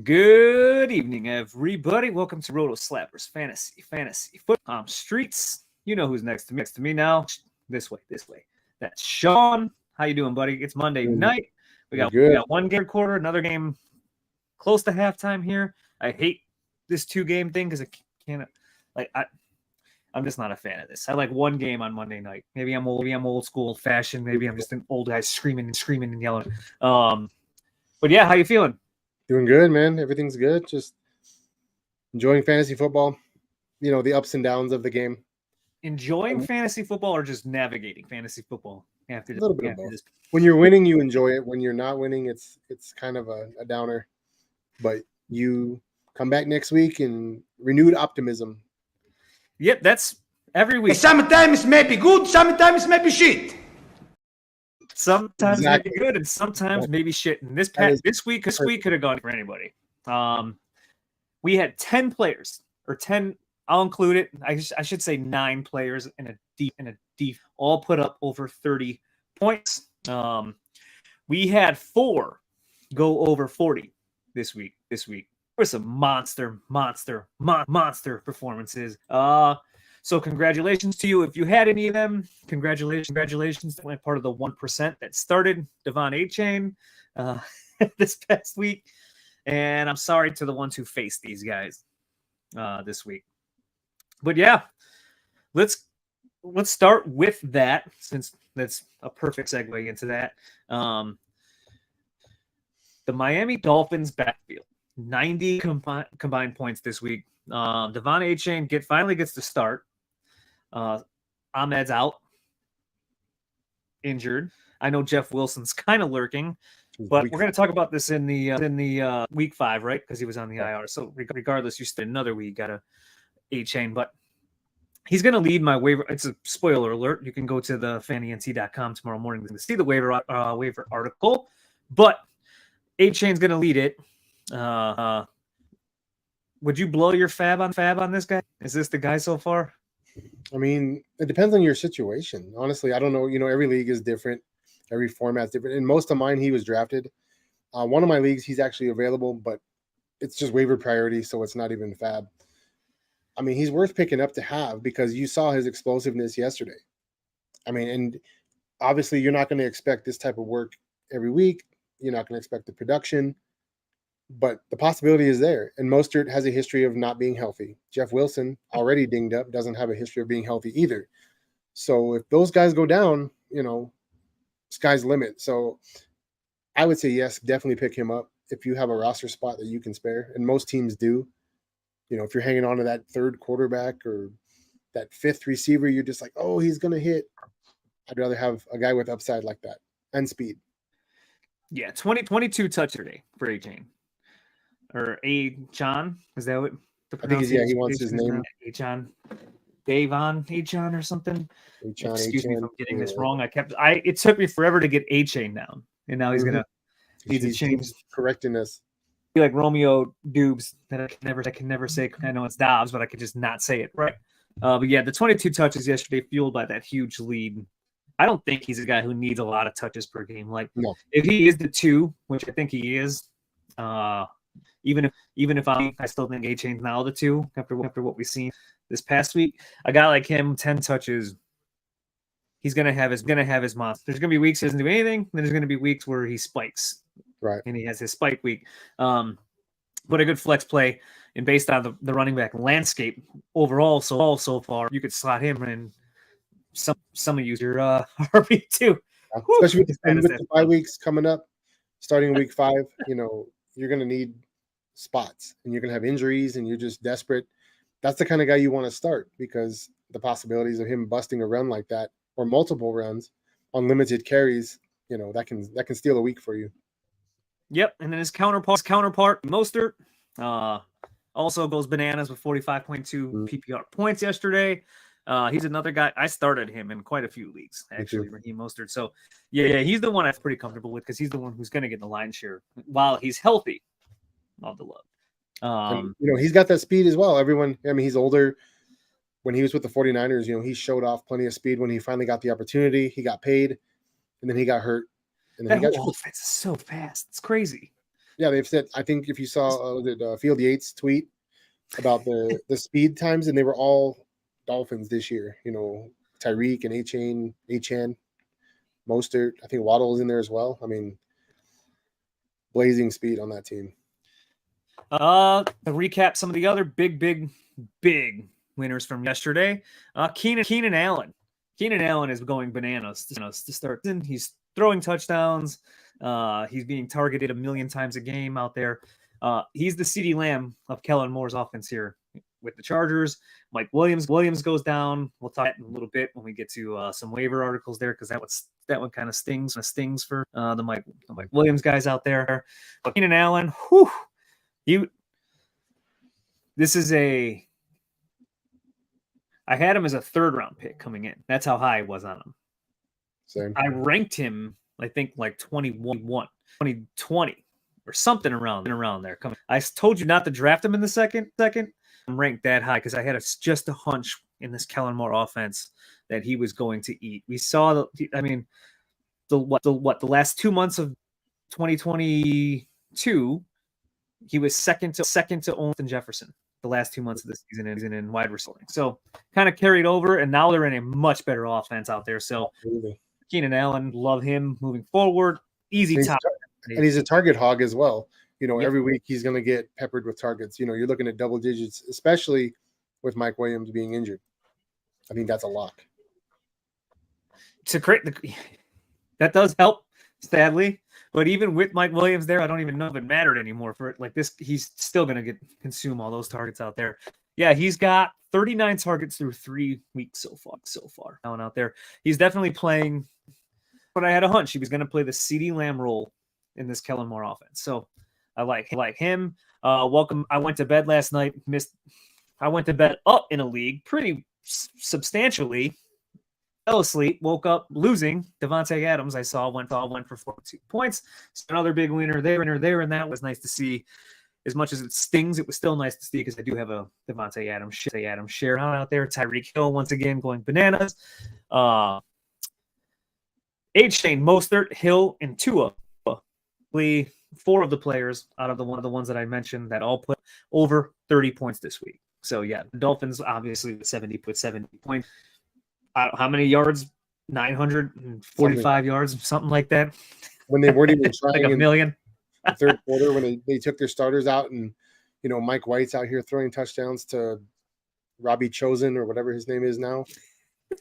Good evening, everybody. Welcome to Roto Slappers Fantasy Foot. I'm Streetz. You know who's next to me now. This way. That's Sean. How you doing, buddy? It's Monday night. We got one game quarter, another game close to halftime here. I hate this 2-game thing because I can't. I'm just not a fan of this. I like one game on Monday night. Maybe I'm old school, old fashioned. Maybe I'm just an old guy screaming and yelling. But yeah, how you feeling? Doing good, man. Everything's good. Just enjoying fantasy football. You know, the ups and downs of the game. Enjoying fantasy football or just navigating fantasy football? A little bit of both. When you're winning, you enjoy it. When you're not winning, it's kind of a downer. But you come back next week and renewed optimism. Yep, that's every week. Sometimes maybe good, sometimes maybe shit. Sometimes maybe good and sometimes maybe shit. And this week could have gone for anybody. We had 10 players, or 10. I'll include it. I should say 9 players in a deep, all put up over 30 points. We had 4 go over 40 this week. There were some monster performances. So congratulations to you. If you had any of them, congratulations. That went part of the 1% that started Devon A-Chain this past week. And I'm sorry to the ones who faced these guys this week. But yeah, let's start with that, since that's a perfect segue into that. The Miami Dolphins backfield, 90 combined points this week. Devon A-Chain finally gets to start. Ahmed's out, injured. I know Jeff Wilson's kind of lurking, but we're going to talk about this in the week 5, right? Because he was on the IR. So regardless, you still another week got A-Chain, but he's going to lead my waiver. It's a spoiler alert. You can go to the fannynt.com tomorrow morning to see the waiver article, but A-Chain's going to lead it. Would you blow your fab on this guy? Is this the guy so far? I mean, it depends on your situation. Honestly, I don't know. You know, every league is different. Every format's different. In most of mine, he was drafted. One of my leagues, he's actually available, but it's just waiver priority, so it's not even fab. I mean, he's worth picking up to have because you saw his explosiveness yesterday. I mean, and obviously you're not going to expect this type of work every week. You're not going to expect the production. But the possibility is there. And Mostert has a history of not being healthy. Jeff Wilson, already dinged up, doesn't have a history of being healthy either. So if those guys go down, you know, sky's the limit. So I would say, yes, definitely pick him up if you have a roster spot that you can spare. And most teams do. You know, if you're hanging on to that 3rd quarterback or that 5th receiver, you're just like, oh, he's going to hit. I'd rather have a guy with upside like that and speed. Yeah, 22 touch today for A-Chain. Or A-John, is that what the pronunciation? I think he wants his name. A-John, Davon A-John or something. Excuse me if I'm getting this wrong. It took me forever to get A-Chain down, and now he's gonna need to change correcting us. Be like Romeo Dubes that I can never say. I know it's Dobbs, but I could just not say it right. But yeah, the 22 touches yesterday, fueled by that huge lead. I don't think he's a guy who needs a lot of touches per game. Like, no. If he is the 2, which I think he is, even if I still think A-Chain's now the 2 after what we've seen this past week. A guy like him, 10 touches, he's gonna have his monster. There's gonna be weeks he doesn't do anything. Then there's gonna be weeks where he spikes, right? And he has his spike week. But a good flex play, and based on the running back landscape overall, so far, you could slot him in some of your RB2, especially with the 5 weeks coming up, starting week 5. You know, you're gonna need spots and you're going to have injuries and you're just desperate. That's the kind of guy you want to start, because the possibilities of him busting a run like that or multiple runs on limited carries, you know, that can steal a week for you. Yep. And then his counterpart Mostert also goes bananas with 45.2 PPR points yesterday. He's another guy. I started him in quite a few leagues, actually, Raheem Mostert. So yeah, he's the one I'm pretty comfortable with because he's the one who's going to get the lion's share while he's healthy. All the love. You know, he's got that speed as well. Everyone, I mean, he's older. When he was with the 49ers, you know, he showed off plenty of speed when he finally got the opportunity. He got paid, and then he got hurt. And then that whole offense is so fast. It's crazy. Yeah, they've said. I think if you saw Field Yates tweet about the speed times, and they were all Dolphins this year. Tyreek and Achane, Mostert. I think Waddle is in there as well. I mean, blazing speed on that team. To recap some of the other big winners from yesterday. Keenan Allen. Keenan Allen is going bananas to start. He's throwing touchdowns. He's being targeted 1 million times a game out there. He's the CeeDee Lamb of Kellen Moore's offense here with the Chargers. Mike Williams goes down. We'll talk in a little bit when we get to some waiver articles there, because that one kind of stings for the Mike Williams guys out there. But Keenan Allen, I had him as a 3rd round pick coming in. That's how high I was on him. Same. I ranked him, I think, like 2020 or something around there. I told you not to draft him in the second. I'm ranked that high because I had just a hunch in this Kellen Moore offense that he was going to eat. We saw the last 2 months of 2022, he was second to Olsen Jefferson the last 2 months of the season in wide receiving. So kind of carried over, and now they're in a much better offense out there. So Absolutely. Keenan Allen, love him moving forward. Easy top. And he's a target hog as well. Yep. Every week he's going to get peppered with targets. You're looking at double digits, especially with Mike Williams being injured. I think that's a lock. That does help, sadly. But even with Mike Williams there, I don't even know if it mattered anymore for it. Like this. He's still going to consume all those targets out there. Yeah, he's got 39 targets through 3 weeks so far. Out there, he's definitely playing. But I had a hunch he was going to play the CeeDee Lamb role in this Kellen Moore offense. So I like him. Welcome. I went to bed last night. I went to bed up in a league pretty substantially. Fell asleep, woke up losing. Devontae Adams, I saw went for 42 points. So another big winner there, and that was nice to see. As much as it stings, it was still nice to see because I do have a Devontae Adams share out there. Tyreek Hill once again going bananas. Shane Mostert, Hill, and Tua. 4 of the players out of the ones that I mentioned that all put over 30 points this week. So yeah, the Dolphins obviously with 70 points. How many yards? 945 yards, something like that. When they weren't even trying like a million. The third quarter, when they took their starters out, and Mike White's out here throwing touchdowns to Robbie Chosen or whatever his name is now.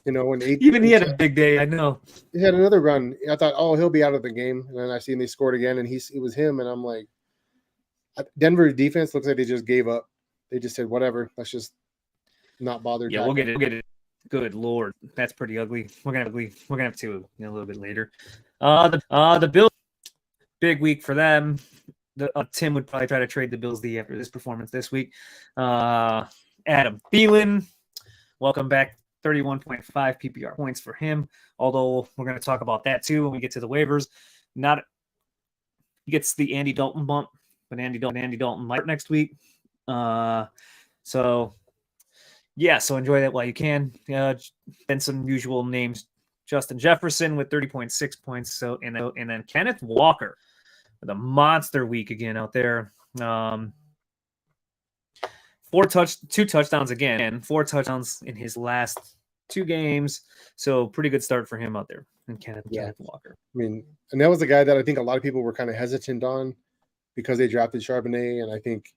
And he had a big day. I know he had another run. I thought, oh, he'll be out of the game, and then I seen they scored again, and it was him, and I'm like, Denver defense looks like they just gave up. They just said, whatever, let's just not bother. Yeah, we'll get it. Good Lord, that's pretty ugly. We're gonna have to a little bit later. The Bills, big week for them. Tim would probably try to trade the Bills after this performance this week. Adam Thielen, welcome back. 31.5 PPR points for him. Although we're going to talk about that too when we get to the waivers. He gets the Andy Dalton bump, but Andy Dalton might next week. So enjoy that while you can. Then some usual names: Justin Jefferson with 30.6 points. So and then Kenneth Walker with a monster week again out there. 2 touchdowns again, 4 touchdowns in his last 2 games. So pretty good start for him out there. And Kenneth Walker. I mean, and that was the guy that I think a lot of people were kind of hesitant on because they drafted Charbonnet, and I think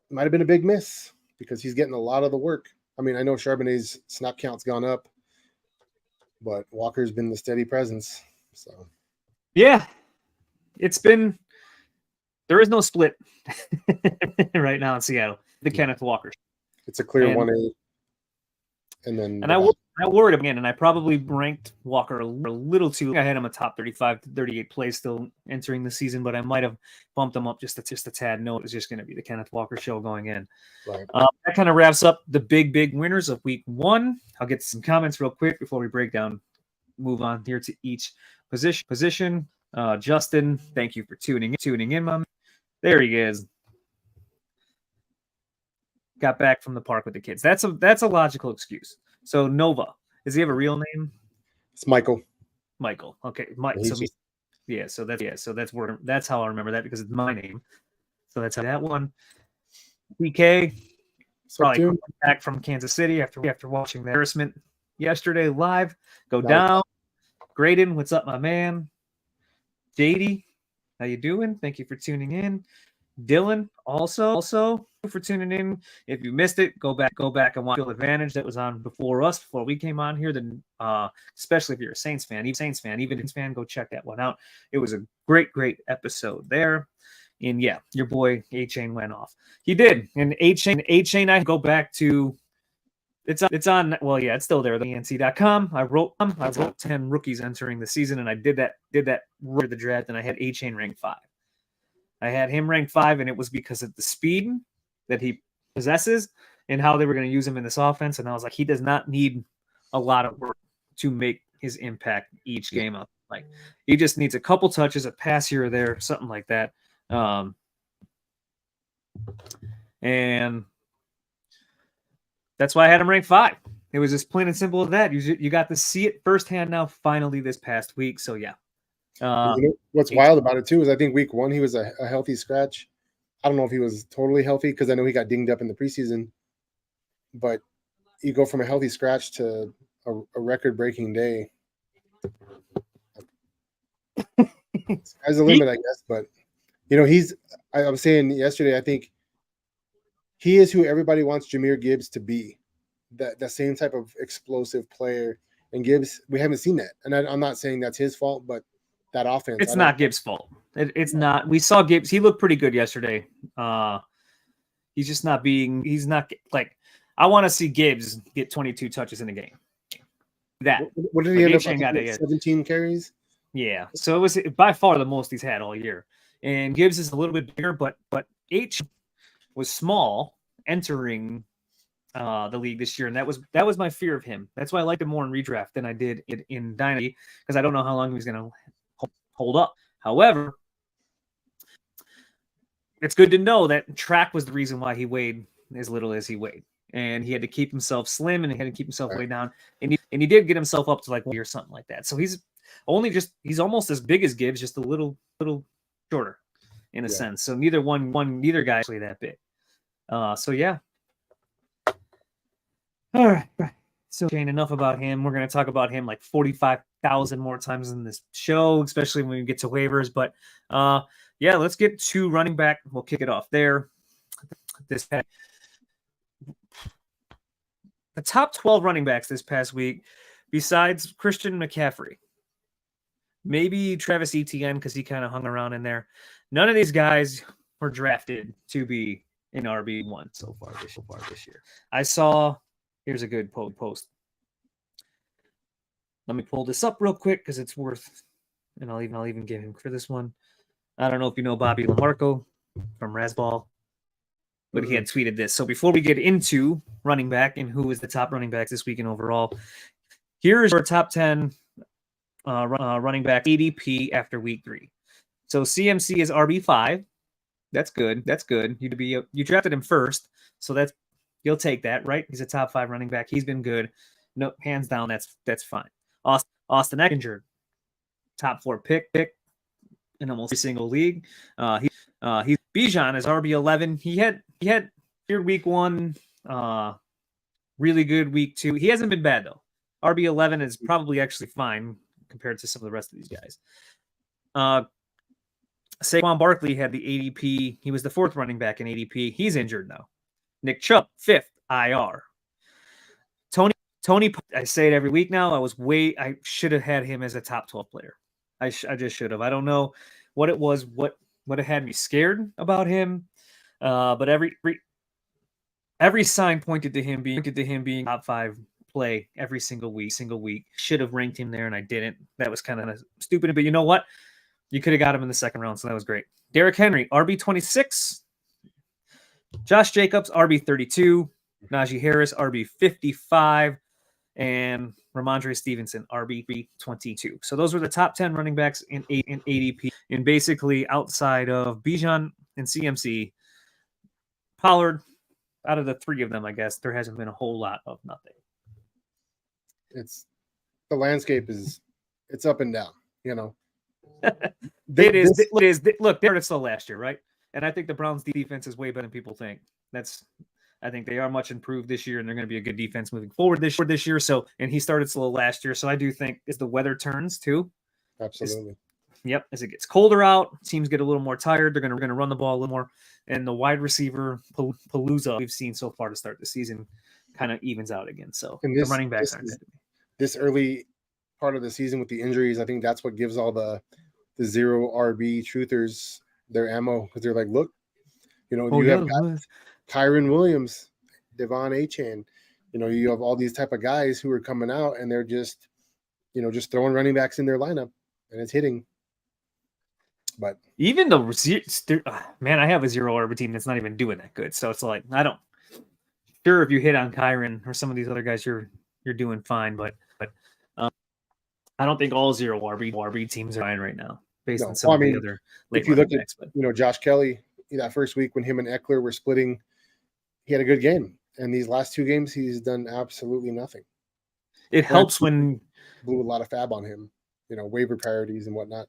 it might have been a big miss because he's getting a lot of the work. I mean, I know Charbonnet's snap count's gone up, but Walker's been the steady presence. So yeah, there is no split right now in Seattle. The Kenneth Walker. It's a clear 1-8. And I worried again, and I probably ranked Walker a little too. I had him a top 35 to 38 play still entering the season, but I might have bumped him up just a tad. No, it was just going to be the Kenneth Walker show going in. Right. That kind of wraps up the big winners of week 1. I'll get some comments real quick before we move on here to each position. Justin, thank you for tuning in, Mom. There he is. Got back from the park with the kids. That's a logical excuse. So Nova, does he have a real name? It's Michael. Michael. Okay, Mike. that's how I remember that, because it's my name. So that's how that one. DK probably coming back from Kansas City after watching the embarrassment yesterday live go down. Graydon, what's up, my man? JD, how you doing? Thank you for tuning in. Dylan, also for tuning in. If you missed it, go back and watch Field Advantage that was on before we came on here. Then, especially if you're a Saints fan, go check that one out. It was a great episode there. And yeah, your boy A-Chain went off. He did. And A-Chain, I go back to it's on. Well, yeah, it's still there. The ANC.com. I wrote 10 rookies entering the season, and I did that right at the draft, and I had A-Chain ranked 5. I had him ranked 5, and it was because of the speed that he possesses and how they were going to use him in this offense. And I was like, he does not need a lot of work to make his impact each game up. Like, he just needs a couple touches, a pass here or there, something like that. And that's why I had him ranked 5. It was just plain and simple as that. You got to see it firsthand now, finally, this past week. So, yeah. What's wild about it, too, is I think week 1 he was a healthy scratch. I don't know if he was totally healthy because I know he got dinged up in the preseason. But you go from a healthy scratch to a record-breaking day. Sky's the limit, I guess. But, I was saying yesterday, I think he is who everybody wants Jahmyr Gibbs to be, that same type of explosive player. And Gibbs, we haven't seen that. And I'm not saying that's his fault, but that offense. It's not Gibbs' fault. It's not. We saw Gibbs. He looked pretty good yesterday. He's just not being. He's not like. I want to see Gibbs get 22 touches in a game. What did he end up with? 17 carries. Yeah. So it was by far the most he's had all year. And Gibbs is a little bit bigger, but H was small entering the league this year, and that was my fear of him. That's why I liked him more in redraft than I did in Dynasty, because I don't know how long he was going to hold up. However, it's good to know that track was the reason why he weighed as little as he weighed, and he had to keep himself slim and he had to keep himself way down, and he did get himself up to like 1 or something like that. So he's almost as big as Gibbs, just a little shorter in a sense. So neither guy actually that big. So yeah. All right. So enough about him. We're going to talk about him like 45,000 more times in this show, especially when we get to waivers. But yeah, let's get to running back. We'll kick it off there. The top 12 running backs this past week, besides Christian McCaffrey, maybe Travis Etienne because he kind of hung around in there. None of these guys were drafted to be an RB1 so far this year. I saw. Here's a good post. Let me pull this up real quick because it's worth, and I'll even give him for this one. I don't know if you know Bobby Lamarco from Rasball, but he had tweeted this. So before we get into running back and who is the top running backs this week and overall, here's our top 10 running back ADP after week 3. So CMC is RB5. That's good. You drafted him first, so you'll take that, right? He's a top 5 running back. He's been good. No, hands down, that's fine. Austin Eckler, injured. Top 4 pick in almost every single league. He's Bijan is RB11. He had weird week 1, really good week 2. He hasn't been bad though. RB11 is probably actually fine compared to some of the rest of these guys. Saquon Barkley had the ADP. He was the 4th running back in ADP. He's injured now. Nick Chubb, 5th, IR. Tony, I say it every week now. I should have had him as a top 12 player. I just should have. I don't know what it was, what had me scared about him. But every sign pointed to him being top 5 play every single week. Should have ranked him there, and I didn't. That was kind of stupid. But you know what? You could have got him in the 2nd round, so that was great. Derrick Henry, RB26. Josh Jacobs, RB32. Najee Harris, RB55. And Ramondre Stevenson, RB22. So those were the top 10 running backs in ADP. And basically outside of Bijan and CMC, Pollard, out of the 3 of them, I guess, there hasn't been a whole lot of nothing. The landscape it's up and down, Look, they're still last year, right? And I think the Browns' defense is way better than people think. I think they are much improved this year, and they're going to be a good defense moving forward this year. So, and he started slow last year, so I do think as the weather turns too. Absolutely. Yep. As it gets colder out, teams get a little more tired. They're going to run the ball a little more, and the wide receiver palooza we've seen so far to start the season kind of evens out again. So the running backs aren't good. This early part of the season with the injuries, I think that's what gives all the zero RB truthers their ammo, because they're like, look, you have guys, Kyron Williams, Devon Achane, you have all these type of guys who are coming out and they're just throwing running backs in their lineup and it's hitting. But even man, I have a zero RB team that's not even doing that good. So it's like, sure, if you hit on Kyron or some of these other guys, you're doing fine. But I don't think all zero RB teams are fine right now. Based on some of the other late if you look backs, at Josh Kelly that first week when him and Eckler were splitting, he had a good game, and these last 2 games he's done absolutely nothing. It helps when blew a lot of fab on him, waiver priorities and whatnot.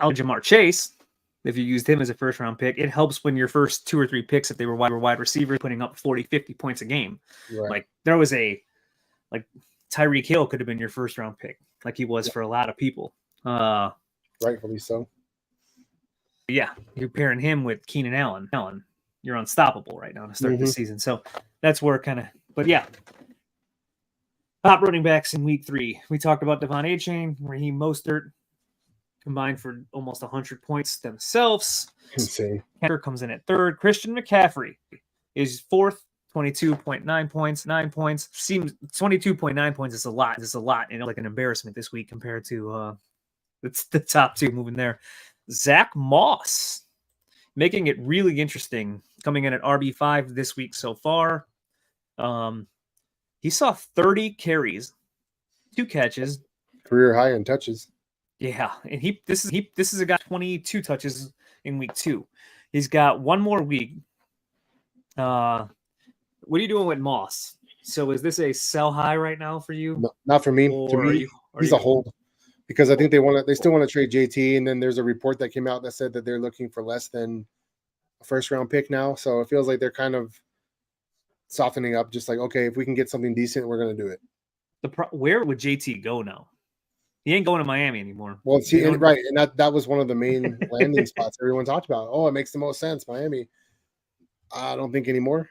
Jamar Chase, if you used him as a first round pick, it helps when your first 2 or 3 picks, if they were wide receivers, putting up 40-50 points a game. Right. Like there was Tyreek Hill could have been your first round pick, like he was for a lot of people. Rightfully so. Yeah, you're pairing him with Keenan Allen. You're unstoppable right now to start the season. So that's where but yeah. Top running backs in week 3. We talked about Devon Achane, Raheem Mostert combined for almost 100 points themselves. Insane. Hunter comes in at 3rd. Christian McCaffrey is 4th, 22.9 points, 9 points. Seems 22.9 points is a lot. It's a lot, like an embarrassment this week compared to it's the top 2 moving there. Zach Moss, making it really interesting, coming in at RB5 this week so far. He saw 30 carries, 2 catches, career high in touches. Yeah, and this is a guy 22 touches in week 2. He's got one more week. What are you doing with Moss? So is this a sell high right now for you? No, not for me. To me, he's a hold. Because I think they still want to trade JT, and then there's a report that came out that said that they're looking for less than a first round pick now. So it feels like they're kind of softening up, just like, okay, if we can get something decent, we're going to do it. Where would JT go now? He ain't going to Miami anymore. Well, see, right, and that was one of the main landing spots everyone talked about. Oh, it makes the most sense, Miami. I don't think anymore.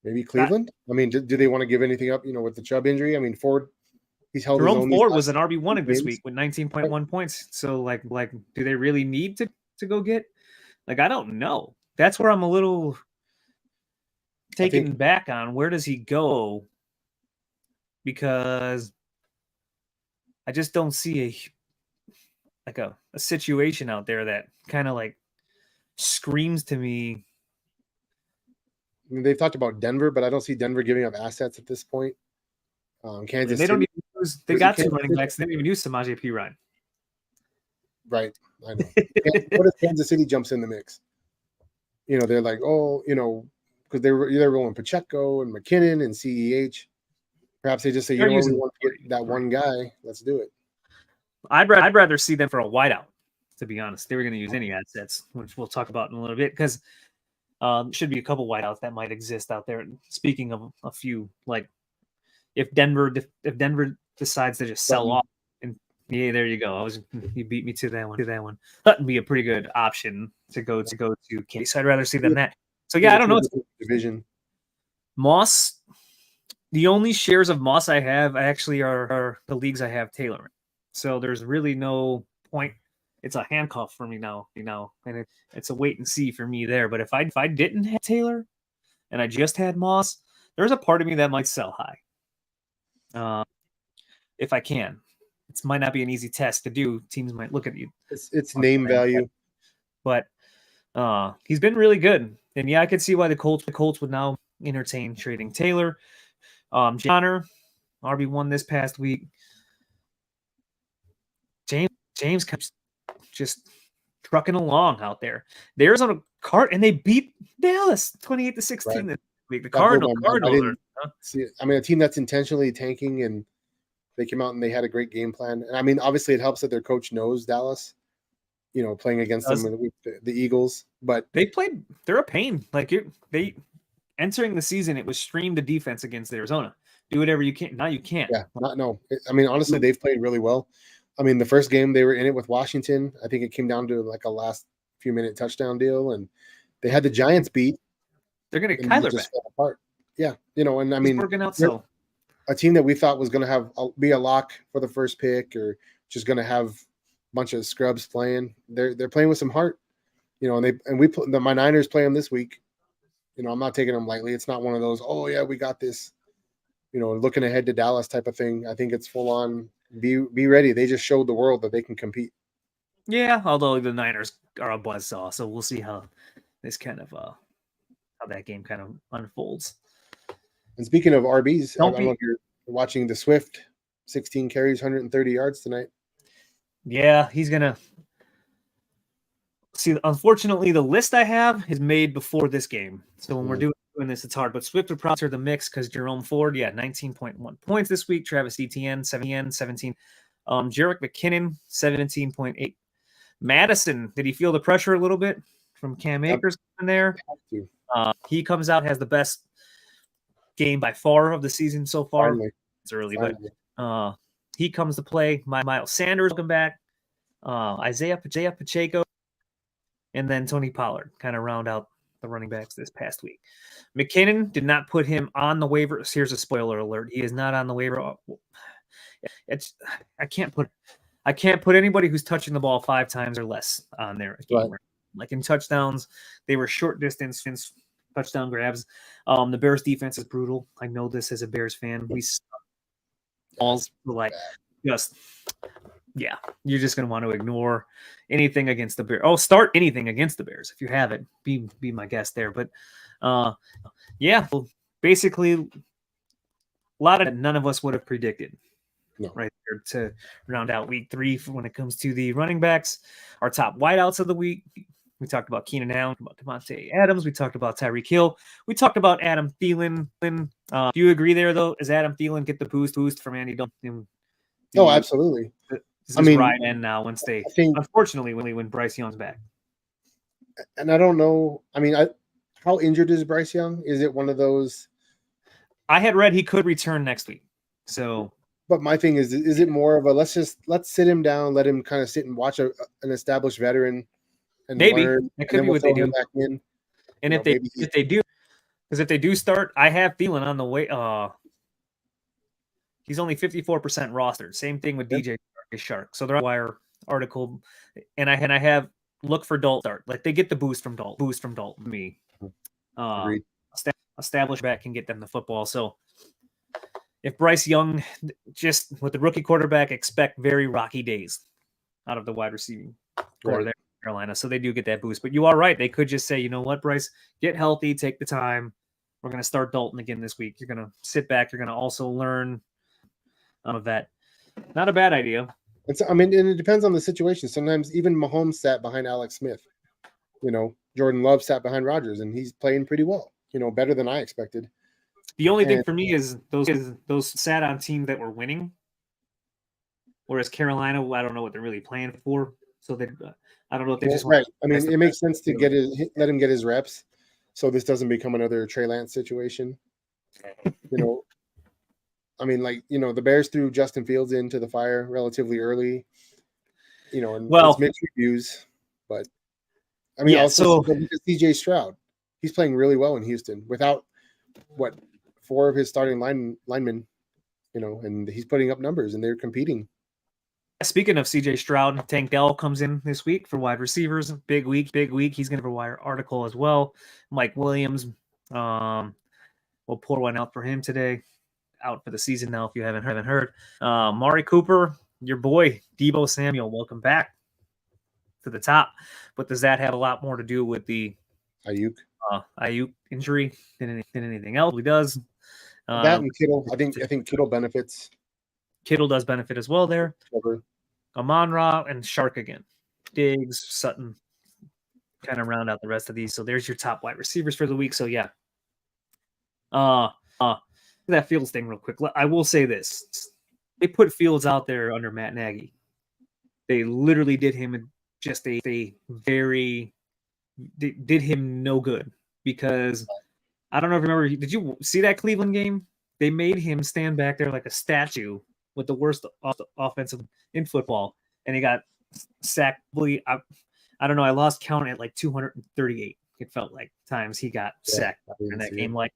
Maybe Cleveland. Do they want to give anything up? with the Chubb injury. Ford. He's held Jerome Ford was an RB1 this week with 19.1 points. So, like, do they really need to go get? I don't know. That's where I'm a little taken back on. Where does he go? Because I just don't see a situation out there that kind of screams to me. They've talked about Denver, but I don't see Denver giving up assets at this point. Kansas They City. don't even use. They got 2 running backs. They didn't even use Samaje Perine. Right, I know. What if Kansas City jumps in the mix? They're like, because they're rolling Pacheco and McKinnon and CEH. Perhaps they just say, we want to get that one guy. Let's do it. I'd rather see them for a wideout. To be honest, they were going to use any assets, which we'll talk about in a little bit, because should be a couple wideouts that might exist out there. Speaking of a few, if Denver decides to just sell off, and there you go. You beat me to that one. That would be a pretty good option to go to Kansas. So I'd rather see than that. So yeah, I don't know. Division. Moss. The only shares of Moss I have actually are the leagues I have Taylor in. So there's really no point. It's a handcuff for me now, and it's a wait and see for me there. But if I didn't have Taylor and I just had Moss, there's a part of me that might sell high. If I can. It might not be an easy test to do. Teams might look at you. It's name value. But he's been really good. And yeah, I could see why the Colts would now entertain trading Taylor. Johnner, RB1 this past week. James just trucking along out there. The Arizona Cardinals, and they beat Dallas 28-16 this week. The Cardinals. See, a team that's intentionally tanking and They came out and they had a great game plan. And I mean, obviously, it helps that their coach knows Dallas. Playing against them with the Eagles, but they're a pain. Like they entering the season, it was stream the defense against Arizona. Do whatever you can. Now you can't. Yeah, I mean, honestly, they've played really well. I mean, the first game they were in it with Washington. I think it came down to like a last few minute touchdown deal, and they had the Giants beat. They're going to Kyler just back. fell apart. Yeah, and I mean, working out so. A team that we thought was going to be a lock for the first pick, or just going to have bunch of scrubs playing. They're playing with some heart, and my Niners play them this week. I'm not taking them lightly. It's not one of those, oh yeah, we got this, looking ahead to Dallas type of thing. I think it's full on be ready. They just showed the world that they can compete. Yeah, although the Niners are a buzzsaw, so we'll see how this kind of how that game kind of unfolds. And speaking of RBs, I don't know if you're watching the Swift 16 carries, 130 yards tonight. Yeah, he's gonna see. Unfortunately, the list I have is made before this game, so when we're doing this, it's hard. But Swift would probably enter the mix because Jerome Ford, 19.1 points this week. Travis Etienne, 17. Jerick McKinnon, 17.8. Madison, did he feel the pressure a little bit from Cam Akers in there? He comes out, has the best game by far of the season so far. Finally. It's early, but he comes to play. Miles Sanders, welcome back. Isaiah Pacheco, and then Tony Pollard kind of round out the running backs this past week. McKinnon did not put him on the waiver. Here's a spoiler alert: he is not on the waiver. I can't put anybody who's touching the ball 5 times or less on there. Right. Like in touchdowns, they were short distance touchdown grabs. The Bears defense is brutal. I know this as a Bears fan. We balls just you're just gonna want to ignore anything against the Bears. Oh, start anything against the Bears if you have it. Be my guest there. But well, basically a lot of it none of us would have predicted. No. Right there to round out week 3 when it comes to the running backs. Our top wideouts of the week. We talked about Keenan Allen, about Devontae Adams. We talked about Tyreek Hill. We talked about Adam Thielen. Do you agree there, though? Does Adam Thielen get the boost from Andy Dalton? Oh, absolutely. This is right in now unfortunately, when Bryce Young's back. And I don't know. I mean, how injured is Bryce Young? Is it one of those? I had read he could return next week. So, but my thing is it more of a let's sit him down, let him kind of sit and watch an established veteran. And maybe learn, it could be what they do. And if they do start, I have Thielen on the way. He's only 54% rostered. Same thing with DJ Shark. So they're on wire article, and I have look for Dalton start. Like they get the boost from Dalton. Me, established back can get them the football. So if Bryce Young, just with the rookie quarterback, expect very rocky days out of the wide receiving core there. Carolina, so they do get that boost. But you are right. They could just say, you know what, Bryce, get healthy, take the time. We're going to start Dalton again this week. You're going to sit back. You're going to also learn of that. Not a bad idea. And it depends on the situation. Sometimes even Mahomes sat behind Alex Smith. Jordan Love sat behind Rodgers, and he's playing pretty well. Better than I expected. The only thing for me is those sat on teams that were winning, whereas Carolina, I don't know what they're really playing for. So they, I don't know if they just right. I mean, it makes sense to let him get his reps, so this doesn't become another Trey Lance situation. I mean, the Bears threw Justin Fields into the fire relatively early. And it's mixed reviews, but I mean, also CJ Stroud, he's playing really well in Houston without 4 of his starting linemen, and he's putting up numbers and they're competing. Speaking of CJ Stroud, Tank Dell comes in this week for wide receivers. Big week. He's going to have a wire article as well. Mike Williams, we'll pour one out for him today. Out for the season now, if you haven't heard. Mari Cooper, your boy, Deebo Samuel, welcome back to the top. But does that have a lot more to do with the Ayuk injury than anything else? He does. That and Kittle. I think Kittle benefits. Kittle does benefit as well there. Amon-Ra and Shark again. Diggs, Sutton, kind of round out the rest of these. So there's your top wide receivers for the week. So yeah. That Fields thing real quick. I will say this. they put Fields out there under Matt Nagy. They literally did him just a very did him no good because I don't know if you remember. Did you see that Cleveland game? They made him stand back there like a statue with the worst offensive in football, and he got sacked. I don't know. I lost count at like 238. It felt like times he got sacked in that game. Like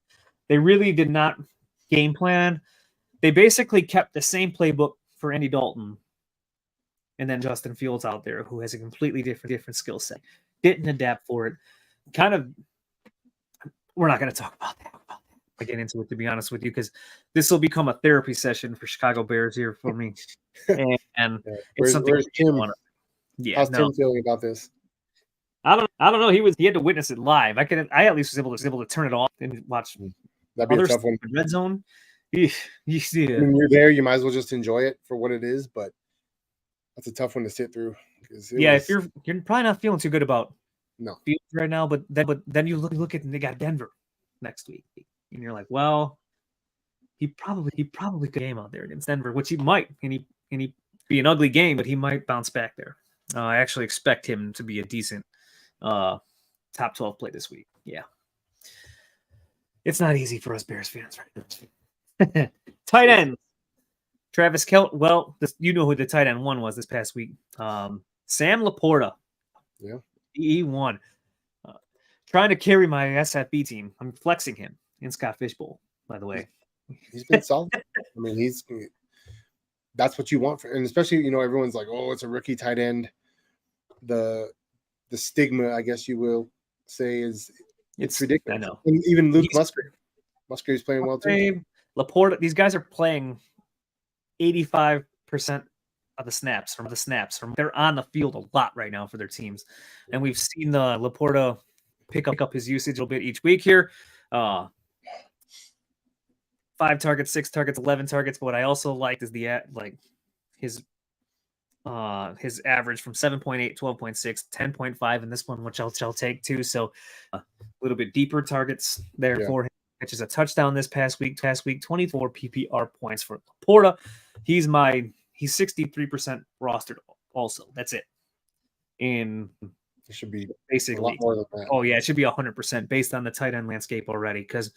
they really did not game plan. They basically kept the same playbook for Andy Dalton, and then Justin Fields out there, who has a completely different skill set, didn't adapt for it. Kind of, we're not going to talk about that. I get into it, to be honest with you, because this will become a therapy session for Chicago Bears here for me, and it's something. Where's Tim? How's Tim feeling about this? I don't know. He had to witness it live. I at least was able to turn it off and watch. That'd be a tough one. Red zone. You see it. When you're there, you might as well just enjoy it for what it is. But that's a tough one to sit through. If you're probably not feeling too good about Fields right now, but then you look at they got Denver next week, and you're like, well, he probably could game out there against Denver, which he might, and he be an ugly game, but he might bounce back there. I actually expect him to be a decent top 12 play this week. Yeah, it's not easy for us Bears fans right now. Tight end. Travis Kelce. Well, you know who the tight end one was this past week. Sam Laporta. Yeah. He won. Trying to carry my SFB team. I'm flexing him in Scott Fishbowl, by the way. He's been solid. I mean, that's what you want and especially, everyone's like, oh, it's a rookie tight end. The stigma, I guess you will say, is it's ridiculous. I know. And even Luke Musgrave. Musgrave's playing well too. Laporta, these guys are playing 85% of the snaps. They're on the field a lot right now for their teams. And we've seen the Laporta pick up his usage a little bit each week here. 5 targets, 6 targets, 11 targets. But what I also liked is his average from 7.8, 12.6, 10.5 in this one, which I'll take too. So a little bit deeper targets there for him. Catches a touchdown this past week, 24 PPR points for Laporta. He's 63% rostered also. That's it. And it should be basically a lot more than that. Oh yeah, it should be 100% based on the tight end landscape already, because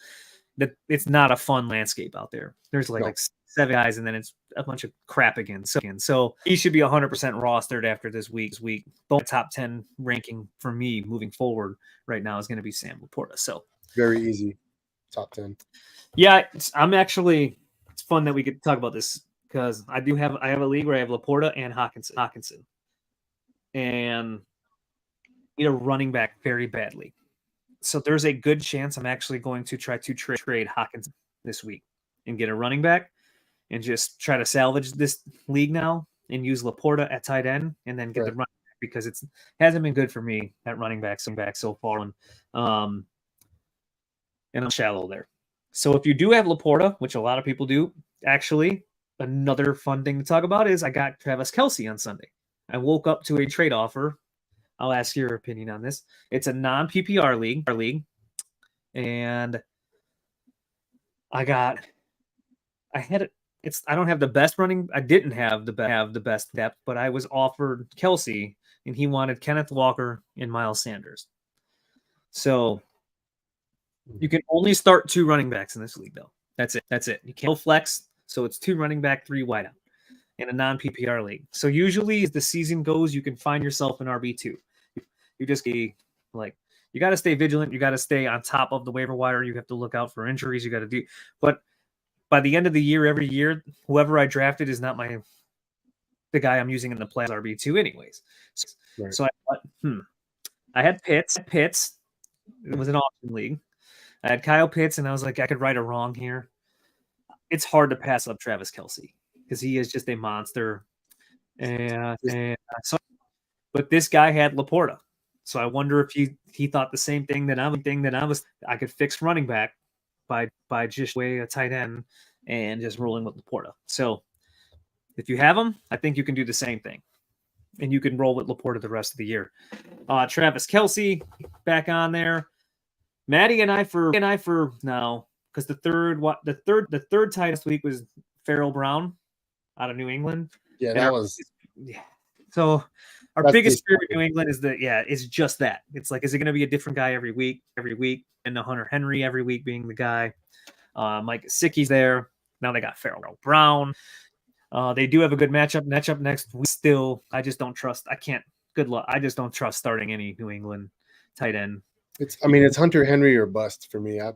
it's not a fun landscape out there. There's like 7 guys, and then it's a bunch of crap again. So he should be 100% rostered after this week's week. Both top 10 ranking for me moving forward right now is going to be Sam Laporta. So very easy. Top 10. Yeah, it's fun that we could talk about this because I have a league where I have Laporta and Hawkinson. And need a running back very badly. So there's a good chance I'm actually going to try to trade Hawkinson this week and get a running back and just try to salvage this league now and use Laporta at tight end and then get the running back, because it hasn't been good for me at running back so far. And I'm shallow there. So if you do have Laporta, which a lot of people do, actually, another fun thing to talk about is I got Travis Kelce on Sunday. I woke up to a trade offer. I'll ask your opinion on this. It's a non-PPR league. And I don't have the best running. I didn't have the best depth, but I was offered Kelce, and he wanted Kenneth Walker and Miles Sanders. So you can only start 2 running backs in this league, though. That's it. You can't flex, so it's 2 running back, 3 wideout in a non-PPR league. So usually, as the season goes, you can find yourself an RB2. You just be like, you got to stay vigilant. You got to stay on top of the waiver wire. You have to look out for injuries. You got to do, but by the end of the year, every year, whoever I drafted is not the guy I'm using in the play as RB2 anyways. So I thought, I had Pitts. It was an auction league. I had Kyle Pitts, and I was like, I could right a wrong here. It's hard to pass up Travis Kelce because he is just a monster. But this guy had Laporta. So I wonder if he thought the same thing that I could fix running back by just way a tight end and just rolling with Laporta. So if you have him, I think you can do the same thing. And you can roll with Laporta the rest of the year. Travis Kelce back on there. Maddie and I for now, because the third tight this week was Farrell Brown. out of New England. Yeah, And that was. Yeah. So our That's biggest fear disappointing. in New England is that, it's just that. It's like, is it going to be a different guy every week, and the Hunter Henry every week being the guy? Mike Gesicki's there. Now they got Farrell Brown. They do have a good matchup next week. Still, I just don't trust. I can't. Good luck. I just don't trust starting any New England tight end. It's Hunter Henry or bust for me. I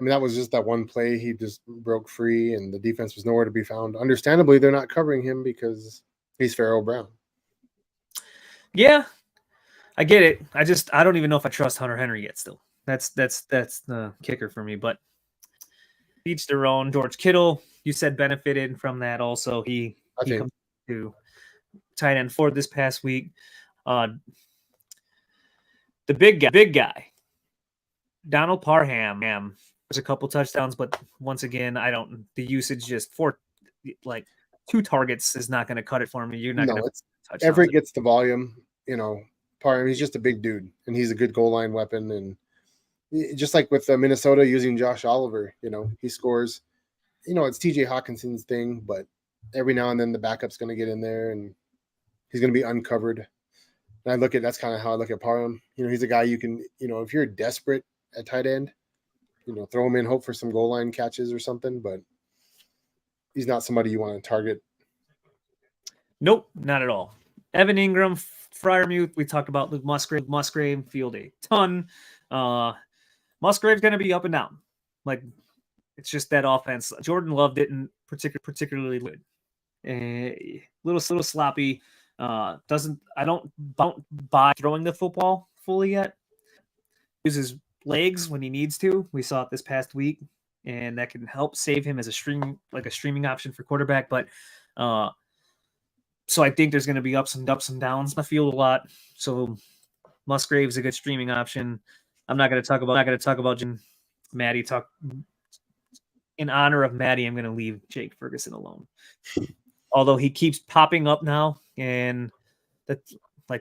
mean, that was just that one play. He just broke free, and the defense was nowhere to be found. Understandably, they're not covering him because he's Farrell Brown. Yeah, I get it. I don't even know if I trust Hunter Henry yet. Still, that's the kicker for me. But each their own. George Kittle, you said, benefited from that. Also, he comes to tight end for this past week. The big guy, Donald Parham. There's a couple touchdowns, but once again, the usage just for like 2 targets is not going to cut it for me. You're not going to touch. Everett gets the volume, Parham. He's just a big dude, and he's a good goal line weapon. And just like with Minnesota using Josh Oliver, he scores. It's TJ Hawkinson's thing, but every now and then the backup's going to get in there, and he's going to be uncovered. And that's kind of how I look at Parham. He's a guy you can, if you're desperate at tight end, throw him in, hope for some goal line catches or something, but he's not somebody you want to target. Nope, not at all. Evan Ingram, Freiermuth, we talked about Luke Musgrave field a ton. Musgrave's going to be up and down. Like, it's just that offense. Jordan Love didn't particularly good. Little sloppy. I don't buy throwing the football fully yet. Uses legs when he needs to. We saw it this past week, and that can help save him as a streaming option for quarterback. But so I think there's going to be ups and downs in the field a lot. So Musgrave's a good streaming option. I'm not going to talk about Jim. Maddie talk in honor of Maddie. I'm going to leave Jake Ferguson alone. Although he keeps popping up now and the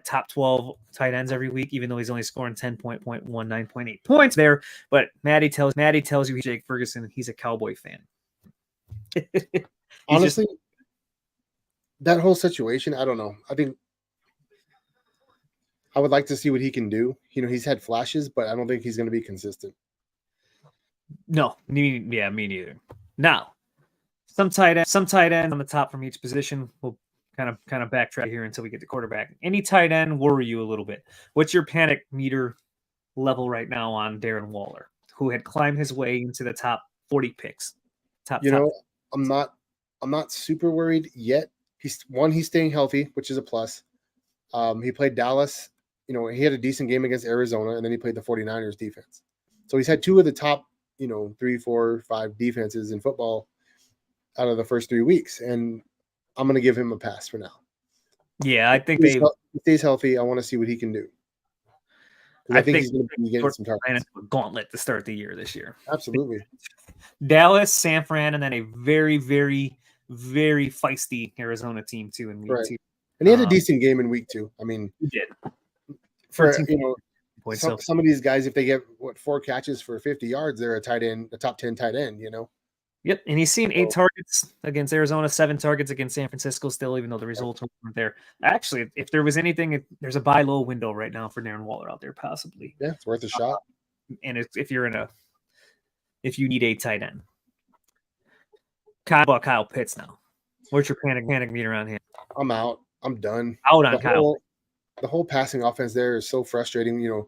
top 12 tight ends every week, even though he's only scoring 9.8 points there. But Maddie tells you he's Jake Ferguson. He's a Cowboy fan. Honestly, that whole situation, I don't know. I think I would like to see what he can do. He's had flashes, but I don't think he's going to be consistent. No, me neither. Now, some tight end on the top from each position. We'll kind of backtrack here until we get to quarterback. Any tight end worry you a little bit? What's your panic meter level right now on Darren Waller, who had climbed his way into the top 40 picks? I'm not super worried yet. He's staying healthy, which is a plus. He played Dallas. He had a decent game against Arizona, and then he played the 49ers defense. So he's had 2 of the top, 3, 4, 5 defenses in football out of the first 3 weeks. And I'm going to give him a pass for now. Yeah, I think he stays healthy. I want to see what he can do. I think he's going to be getting some targets. Gauntlet to start the year this year. Absolutely. Dallas, San Fran, and then a very, very, very feisty Arizona team too in week 2. And he had a decent game in week 2. I mean, he did. For some of these guys, if they get 4 catches for 50 yards, they're a top 10 tight end. Yep, and he's seen 8 targets against Arizona, 7 targets against San Francisco still, even though the results weren't there. Actually, if there was anything, there's a buy low window right now for Darren Waller out there, possibly. Yeah, it's worth a shot. And if you need a tight end. Kyle Pitts now. What's your panic meter on him? I'm out. I'm done. Out on Kyle. The whole passing offense there is so frustrating.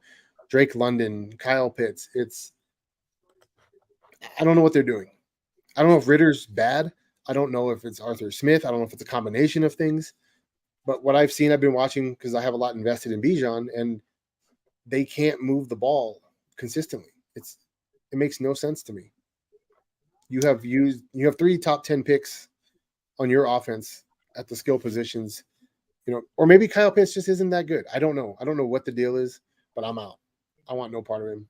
Drake London, Kyle Pitts. I don't know what they're doing. I don't know if Ritter's bad. I don't know if it's Arthur Smith. I don't know if it's a combination of things. But what I've been watching, because I have a lot invested in Bijan, and they can't move the ball consistently. It makes no sense to me. You have 3 top 10 picks on your offense at the skill positions. Or maybe Kyle Pitts just isn't that good. I don't know. I don't know what the deal is, but I'm out. I want no part of him.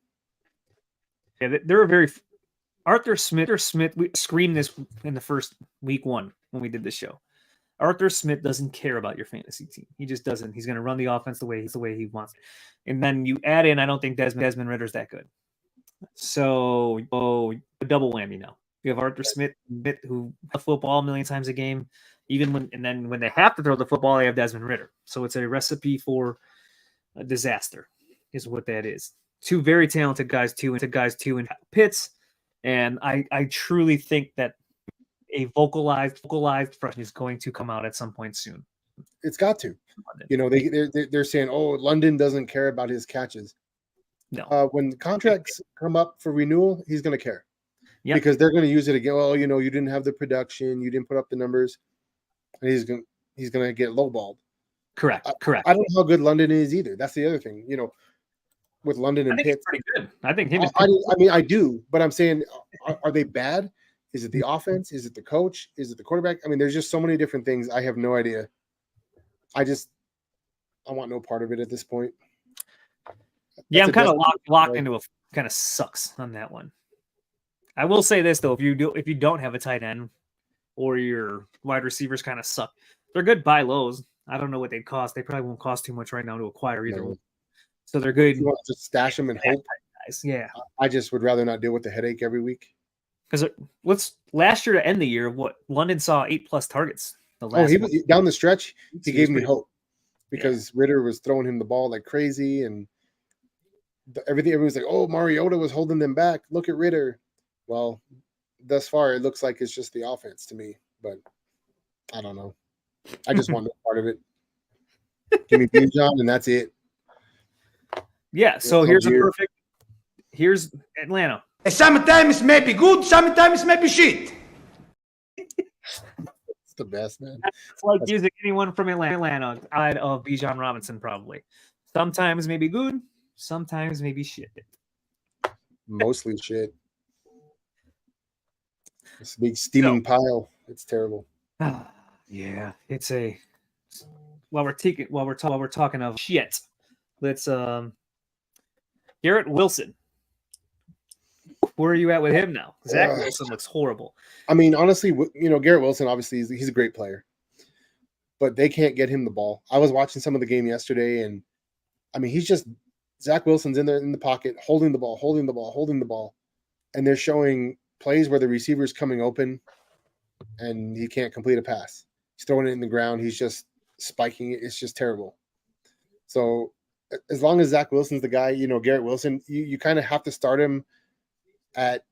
Yeah, there are very Arthur Smith. We screamed this in the first week 1 when we did this show. Arthur Smith doesn't care about your fantasy team. He just doesn't. He's going to run the offense the way he wants. And then you add in, I don't think Desmond Ritter's that good. So, a double whammy now. You have Arthur Smith, who plays football a million times a game. Even when they have to throw the football, they have Desmond Ridder. So it's a recipe for a disaster, is what that is. Two very talented guys, two in Pitts, and I truly think that a vocalized freshman is going to come out at some point soon. It's got to. You know, they're saying, oh, London doesn't care about his catches. No. When contracts come up for renewal, he's going to care. Yep. Because they're going to use it again. Well, you know, you didn't have the production, you didn't put up the numbers, and he's going to get lowballed. Correct. I don't know how good London is either. That's the other thing. You know, with London and Pitts, pretty good. I think him. I mean, I do, but I'm saying, are they bad? Is it the offense? Is it the coach? Is it the quarterback? I mean, there's just so many different things. I have no idea. I want no part of it at this point. Yeah, I'm kind of locked into a kind of sucks on that one. I will say this though, if you don't have a tight end or your wide receivers kind of suck, they're good buy lows. I don't know what they'd cost. They probably won't cost too much right now to acquire either. No. So they're good. You want to just stash them and hope. Guys. Yeah. I just would rather not deal with the headache every week. Because last year to end the year, London saw 8+ targets. He was down the stretch. He gave me hope because Ridder was throwing him the ball like crazy, and everyone's like, "Oh, Mariota was holding them back. Look at Ridder." Well, thus far, it looks like it's just the offense to me, but I don't know. I just want no part of it. Give me Bijan, and that's it. Yeah. So here's Atlanta. Sometimes it may be good, sometimes it may be shit. It's the best, man. It's like using anyone from Atlanta outside of Bijan Robinson, probably. Sometimes maybe good, sometimes maybe shit. Mostly shit. It's a big steaming pile. It's terrible. Yeah, it's a. While we're talking of shit, let's Garrett Wilson. Where are you at with him now? Zach Wilson looks horrible. I mean, honestly, you know, Garrett Wilson, obviously, he's a great player. But they can't get him the ball. I was watching some of the game yesterday, and, I mean, Zach Wilson's in there in the pocket, holding the ball. And they're showing plays where the receiver's coming open, and he can't complete a pass. He's throwing it in the ground. He's just spiking it. It's just terrible. So as long as Zach Wilson's the guy, you know, Garrett Wilson, you kind of have to start him at,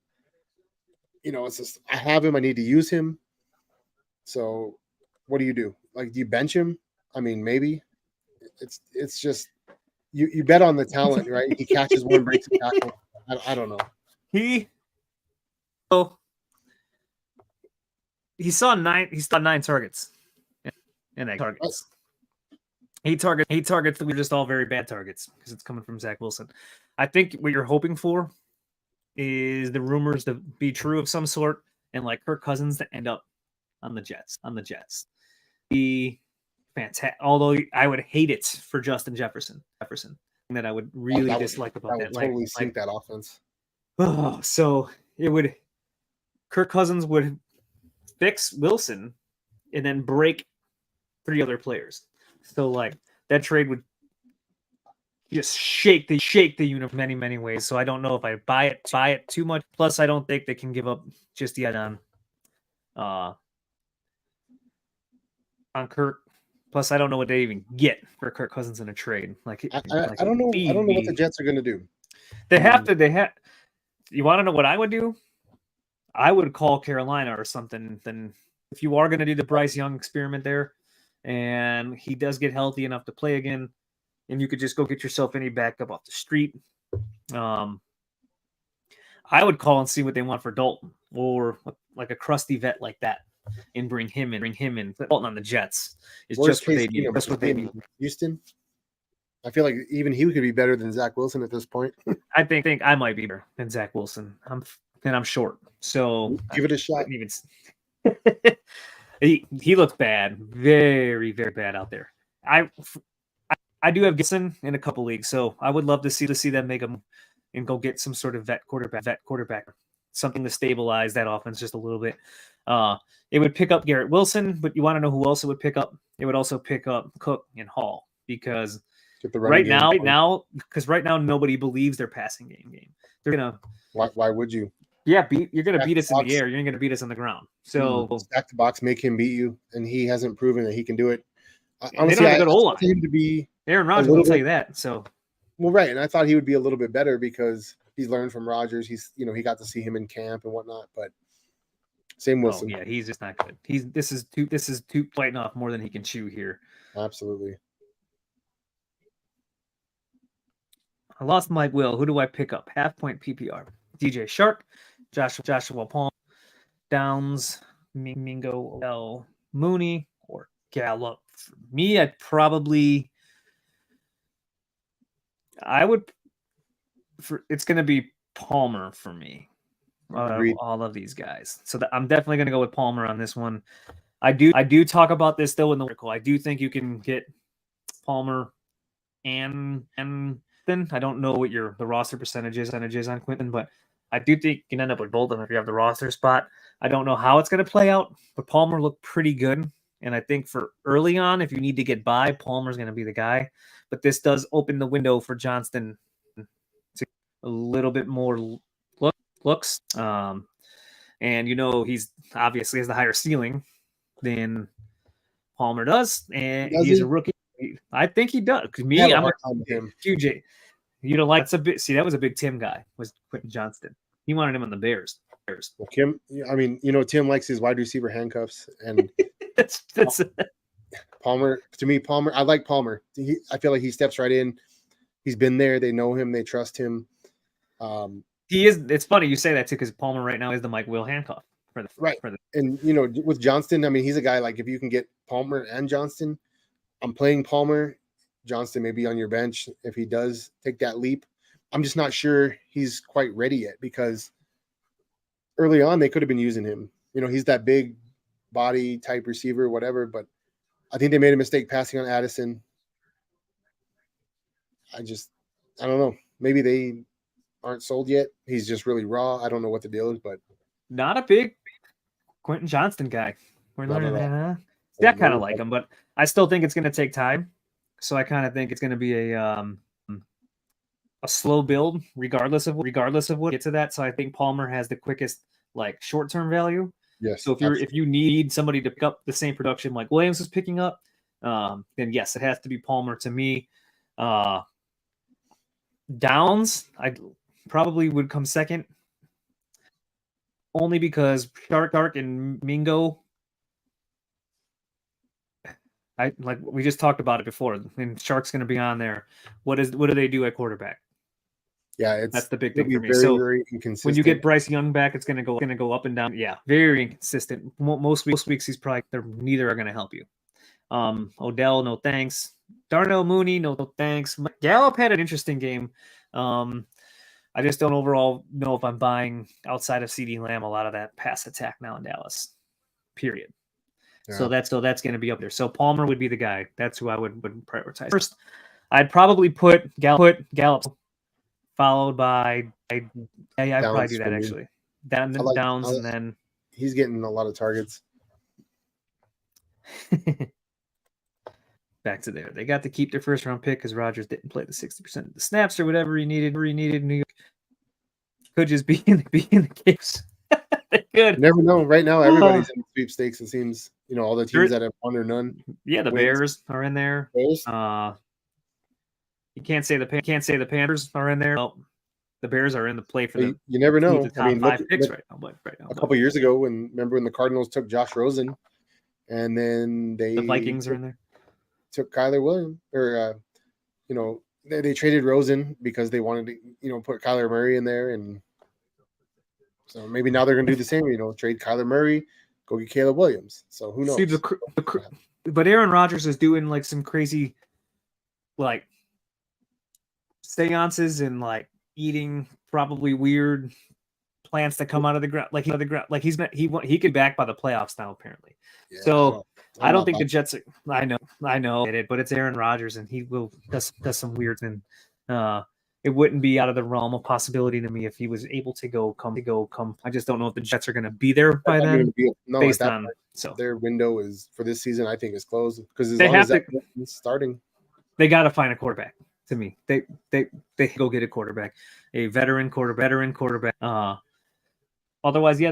you know, it's just, I have him, I need to use him. So what do you do? Like, do you bench him? I mean, maybe. It's just you bet on the talent, right? He catches one, breaks a tackle. I don't know. He saw nine targets in that targets. He targets that were just all very bad targets because it's coming from Zach Wilson. I think what you're hoping for is the rumors to be true of some sort, and like Kirk Cousins to end up on the Jets. Be fantastic. Although I would hate it for Justin Jefferson. That I would really dislike about that. Totally sink that offense. Oh, so it would. Kirk Cousins would fix Wilson, and then break 3 other players. So like that trade would just shake the universe many, many ways. So I don't know if I buy it too much. Plus, I don't think they can give up just yet on Kirk. Plus, I don't know what they even get for Kirk Cousins in a trade. I don't know. I don't know what the Jets are going to do. They have. You want to know what I would do? I would call Carolina or something. Then, if you are going to do the Bryce Young experiment there, and he does get healthy enough to play again, and you could just go get yourself any backup off the street. I would call and see what they want for Dalton, or like a crusty vet like that, and bring him in. Dalton on the Jets is just what they need. That's what they need. Houston. I feel like even he could be better than Zach Wilson at this point. I think I might be better than Zach Wilson. I'm short, so give it a shot. He looks bad, very, very bad out there. I do have Gibson in a couple leagues, so I would love to see them make him and go get some sort of vet quarterback, something to stabilize that offense just a little bit. It would pick up Garrett Wilson, but you want to know who else it would pick up? It would also pick up Cook and Hall because right now nobody believes their passing game. They're gonna. Why would you? Yeah, you're going to Stack beat the us in the box. air. You're going to beat us on the ground. So Stack the box, make him beat you, and he hasn't proven that he can do it. they Honestly, don't have I a good O expected him to be Aaron a Rodgers will little tell bit you that. So right, and I thought he would be a little bit better because he's learned from Rodgers. He's he got to see him in camp and whatnot. But same Wilson, yeah, he's just not good. This is too biting off more than he can chew here. absolutely. I lost my will. Who do I pick up? Half point PPR. DJ Shark, Joshua Palm, Downs, Mingo, L, Mooney, or Gallup. For me, it's going to be Palmer for me. All of these guys. So I'm definitely going to go with Palmer on this one. I do talk about this though in the article. I do think you can get Palmer and then I don't know what the roster percentage is on Quinton, but I do think you can end up with both of them if you have the roster spot. I don't know how it's going to play out, but Palmer looked pretty good. And I think for early on, if you need to get by, Palmer's going to be the guy. But this does open the window for Johnston to a little bit more looks. And he's obviously has the higher ceiling than Palmer does. And he's a rookie. I think he does. Because I'm a huge. You don't like that was a big Tim guy, was Quentin Johnston. He wanted him on the Bears. Well, Tim likes his wide receiver handcuffs, and that's Palmer. To me, I like Palmer. I feel like he steps right in. He's been there. They know him. They trust him. He is. It's funny you say that too, because Palmer right now is the Mike Will handcuff And with Johnston, I mean, he's a guy like if you can get Palmer and Johnston, I'm playing Palmer. Johnston may be on your bench if he does take that leap. I'm just not sure he's quite ready yet because early on they could have been using him. He's that big body type receiver, whatever. But I think they made a mistake passing on Addison. I don't know. Maybe they aren't sold yet. He's just really raw. I don't know what the deal is, but not a big Quentin Johnston guy. We're learning that. I kind of like him, but I still think it's going to take time. So I kind of think it's going to be a slow build, regardless of what get to that. So I think Palmer has the quickest short-term value. Yes. So if you need somebody to pick up the same production like Williams was picking up, then yes, it has to be Palmer to me. Downs, I probably would come second, only because Shark and Mingo. We just talked about it before, and Shark's going to be on there. What do they do at quarterback? Yeah, that's the big thing for me. Very inconsistent. When you get Bryce Young back, it's going to go up and down. Yeah, very inconsistent. Most weeks he's neither are going to help you. Odell, no thanks. Darnell Mooney, no thanks. Gallup had an interesting game. I just don't overall know if I'm buying outside of CeeDee Lamb a lot of that pass attack now in Dallas. Period. Yeah. So that's going to be up there. So Palmer would be the guy. That's who I would prioritize. First, I'd probably put Gallup followed by I'd probably do that actually. Downs and then he's getting a lot of targets. Back to there. They got to keep their first round pick because Rodgers didn't play the 60% of the snaps or whatever he needed. New York could just be in the case. Good. Never know. Right now, everybody's in sweepstakes. It seems all the teams that have one or none. Yeah, the Bears are in there. Bears? You can't say the Panthers are in there. Well, the Bears are in the play for the. You never know. Top five picks right now. A couple years ago, when the Cardinals took Josh Rosen, and then the Vikings are in there. Took Kyler Williams, or they traded Rosen because they wanted to put Kyler Murray in there, and so maybe now they're going to do the same. Trade Kyler Murray, go get Caleb Williams. So who knows? See, but Aaron Rodgers is doing some crazy seances and eating probably weird plants that come out of the ground. He could back by the playoffs now apparently. Yeah, so I don't think the Jets are. I know it, but it's Aaron Rodgers and he will does some weird thing. It wouldn't be out of the realm of possibility to me if he was able to come. I just don't know if the Jets are going to be there by then. Based on their window is for this season, I think is closed because they have to starting. They got to find a quarterback. To me, they go get a quarterback, a veteran quarterback. Otherwise, yeah,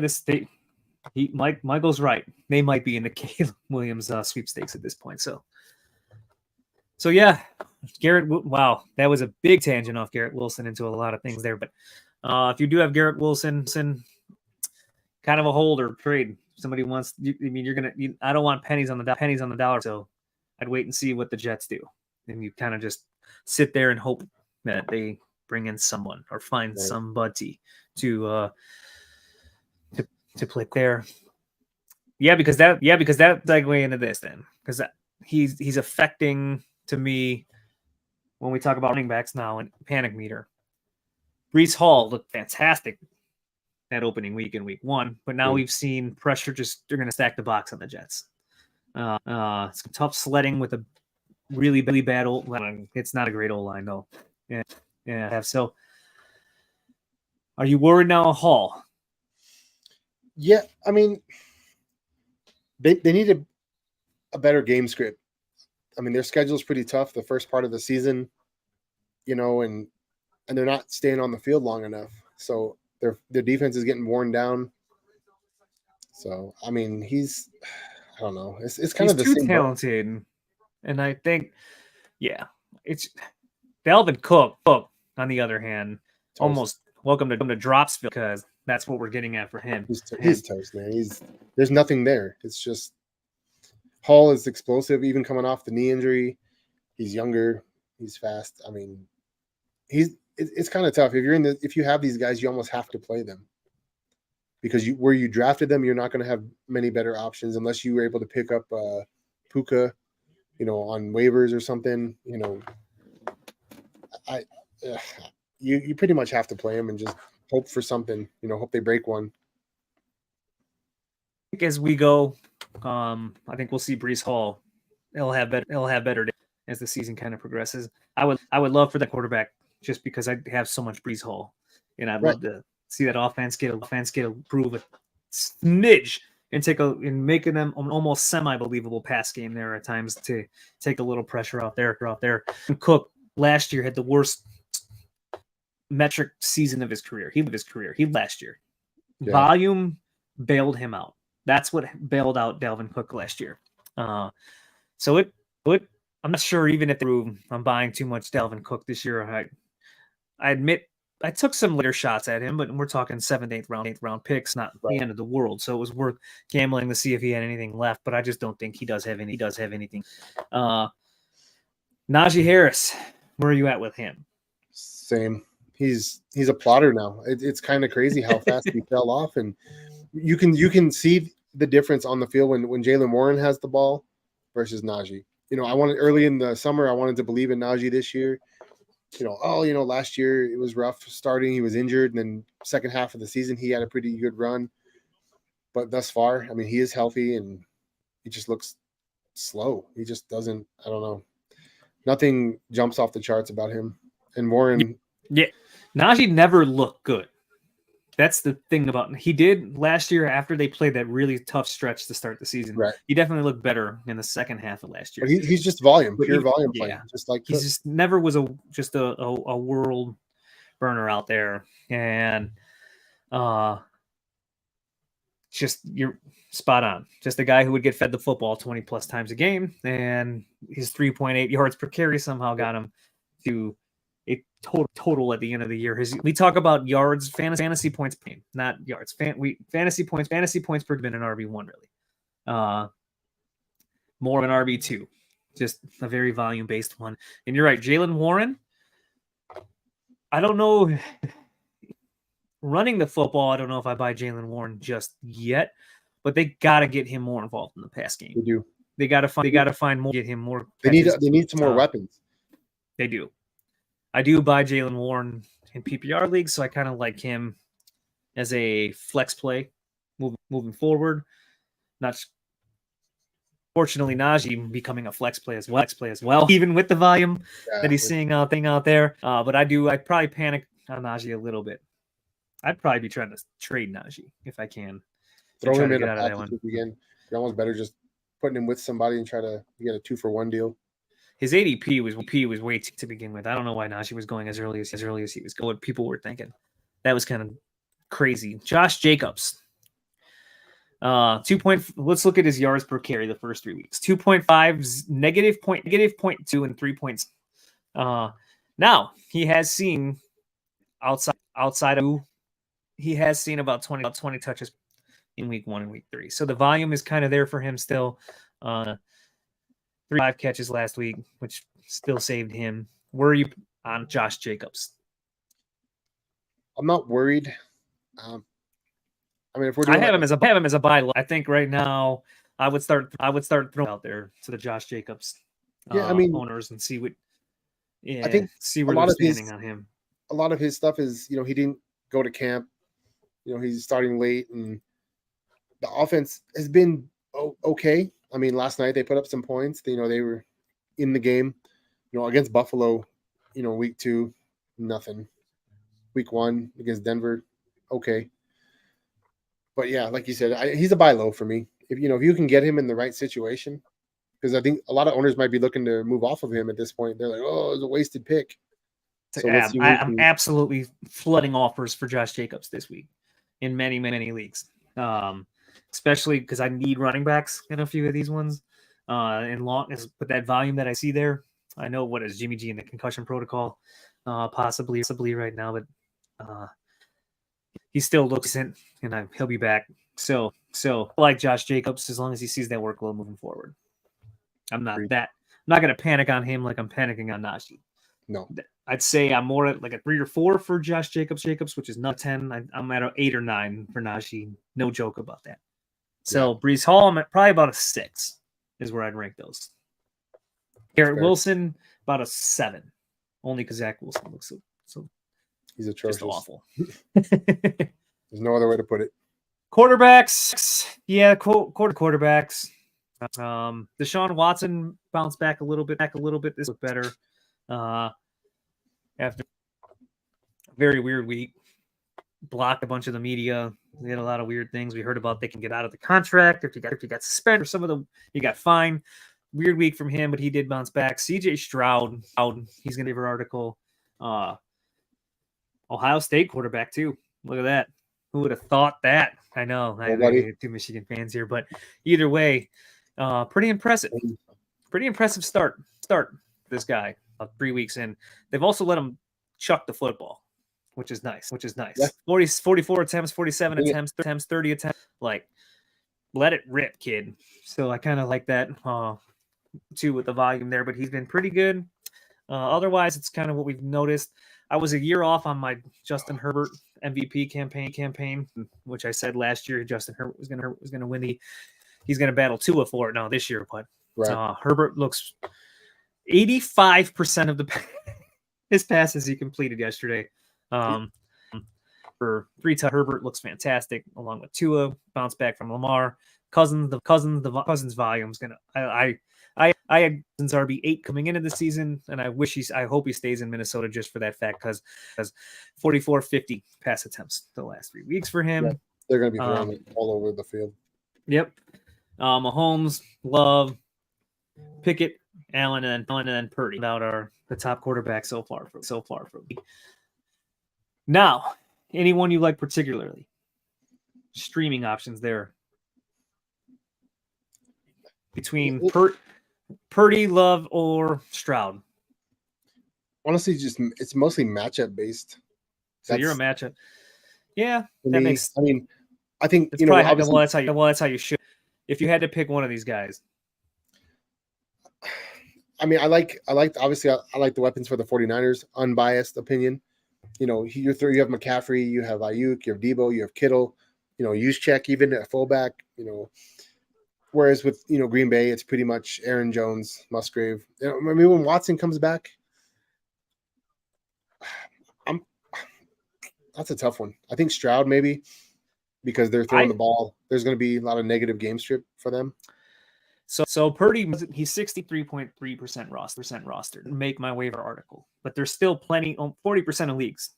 Michael's right. They might be in the Caleb Williams sweepstakes at this point. So yeah, Garrett. Wow, that was a big tangent off Garrett Wilson into a lot of things there. But if you do have Garrett Wilson, kind of a hold or trade. Somebody wants. You're gonna. I don't want pennies on the dollar. So I'd wait and see what the Jets do, and you kind of just sit there and hope that they bring in someone or find somebody to play there. Yeah, because that segue into this then, because he's affecting to me when we talk about running backs now and panic meter. Breece Hall looked fantastic that opening week in week 1, but now we've seen pressure. They're going to stack the box on the Jets. It's tough sledding with a really bad old line. It's not a great old line though. Yeah. So, are you worried now, Hall? Yeah, I mean, they need a better game script. I mean, their schedule is pretty tough the first part of the season, and they're not staying on the field long enough. So their defense is getting worn down. So I mean, I don't know. It's kind of the too same talented, and I think, yeah, it's Dalvin Cook. On the other hand, almost welcome to Dropsville because that's what we're getting at for him. He's toast, man. There's nothing there. It's just Hall is explosive, even coming off the knee injury. He's younger. He's fast. I mean, it's kind of tough. If you have these guys, you almost have to play them because where you drafted them, you're not going to have many better options unless you were able to pick up Puka, on waivers or something. You pretty much have to play him and just hope for something. Hope they break one. As we go, I think we'll see Breece Hall. He'll have better days as the season kind of progresses. I would love for that quarterback just because I have so much Breece Hall, and I'd love to see that offense get improve a smidge and making them an almost semi-believable pass game there at times to take a little pressure out there. And Cook last year had the worst metric season of his career. He last year. Yeah. Volume bailed him out. That's what bailed out Dalvin Cook last year. So I'm not sure even if I'm buying too much Dalvin Cook this year. I admit I took some later shots at him, but we're talking 7th, 8th round picks, not the end of the world. So it was worth gambling to see if he had anything left, but I just don't think he does have anything. Najee Harris, where are you at with him? Same. He's a plotter now. It's kind of crazy how fast he fell off, and you can see the difference on the field when Jaylen Warren has the ball versus Najee. Early in the summer, I wanted to believe in Najee this year. Last year it was rough starting. He was injured, and then second half of the season he had a pretty good run. But thus far, I mean, he is healthy, and he just looks slow. He just doesn't. I don't know. Nothing jumps off the charts about him. And Warren. Yeah, Najee never looked good. That's the thing about him. He did last year after they played that really tough stretch to start the season. Right. He definitely looked better in the second half of last year. But he's just volume, pure volume play. Just like he just never was just a world burner out there. And just you're spot on. Just a guy who would get fed the football 20 plus times a game, and his 3.8 yards per carry somehow got him to a total at the end of the year. We talk about yards, fantasy points per game, not yards. Fantasy points per been an RB1 really. More of an RB2, just a very volume based one. And you're right, Jaylen Warren. I don't know. Running the football, I don't know if I buy Jaylen Warren just yet, but they got to get him more involved in the pass game. They do. They got to find more, get him more. They need some more weapons. They do. I do buy Jaylen Warren in PPR leagues, so I kind of like him as a flex play moving forward. Fortunately, Najee becoming a flex play as well, even with the volume that he's seeing out there. But I'd probably panic on Najee a little bit. I'd probably be trying to trade Najee if I can. Throw him in a package again. You're almost better just putting him with somebody and try to get a 2-for-1 deal. His ADP was way too to begin with. I don't know why Najee was going as early as he was going. What people were thinking. That was kind of crazy. Josh Jacobs. Let's look at his yards per carry the first 3 weeks. 2.5, negative 0.2, and 3 points. Now he has seen outside of he has seen about 20 touches in week 1 and week 3. So the volume is kind of there for him still. 5 catches last week, which still saved him. Were you on Josh Jacobs? I'm not worried. I mean, if we're I doing have him as a buy low. I think right now I would start throwing out there to the Josh Jacobs owners and see what I think see where they're standing on him. A lot of his stuff is, he didn't go to camp. He's starting late, and the offense has been okay. I mean, last night they put up some points. They were in the game. Against Buffalo, week 2, nothing. Week 1 against Denver, okay. But yeah, like you said, he's a buy low for me. If you can get him in the right situation, because I think a lot of owners might be looking to move off of him at this point. They're like, oh, it's a wasted pick. So I'm absolutely flooding offers for Josh Jacobs this week in many, many leagues, especially because I need running backs in a few of these ones. But that volume that I see there, I know what is Jimmy G in the concussion protocol, possibly right now, but he still looks in, and he'll be back. So I like Josh Jacobs as long as he sees that workload moving forward. I'm not going to panic on him like I'm panicking on Najee. No, I'd say I'm more at like a 3 or 4 for Josh Jacobs, which is not 10. I'm at an 8 or 9 for Najee. No joke about that. So Breece Hall, I'm at probably about a 6 is where I'd rank those. Garrett Wilson, about a 7, only because Zach Wilson looks so he's atrocious. Just awful. There's no other way to put it. Quarterbacks, quarterbacks. Deshaun Watson bounced back a little bit. This looked better. After a very weird week, blocked a bunch of the media. We had a lot of weird things. We heard about they can get out of the contract if you got suspended, or some of them you got fined. Weird week from him, but he did bounce back. CJ Stroud, he's gonna give her article. Ohio State quarterback too. Look at that. Who would have thought that? I know. I have 2 Michigan fans here, but either way, pretty impressive. Pretty impressive start. This guy 3 weeks in. They've also let him chuck the football, which is nice. Yeah. 44 attempts, 47 attempts, 30 attempts. Like, let it rip, kid. So I kind of like that too with the volume there, but he's been pretty good. Otherwise, it's kind of what we've noticed. I was a year off on my Justin Herbert MVP campaign, which I said last year Justin Herbert was going to win he's going to battle Tua for it now this year, but Herbert looks 85% of his passes he completed yesterday. For 3 touchdowns, Herbert looks fantastic along with Tua, bounce back from Lamar. Cousins volume is going to I had Cousins RB8 coming into the season, and I hope he stays in Minnesota just for that fact, because 44-50 pass attempts the last 3 weeks for him. Yeah, they're going to be throwing it all over the field. Yep. Mahomes, Love, Pickett, Allen, and then Purdy about the top quarterback so far for me. Now, anyone you like particularly? Streaming options there between Purdy, Love, or Stroud. Honestly, it's mostly matchup based. So you're a matchup. Yeah, I think it's that's how you should. If you had to pick one of these guys. I like the weapons for the 49ers, unbiased opinion. You have McCaffrey, you have Ayuk, you have Debo, you have Kittle, Juszczyk even at fullback, whereas with, Green Bay, it's pretty much Aaron Jones, Musgrave. When Watson comes back, that's a tough one. I think Stroud maybe, because they're throwing the ball. There's going to be a lot of negative game script for them. So Purdy, he's 63.3% rostered. Make my waiver article, but there's still plenty. 40% of leagues.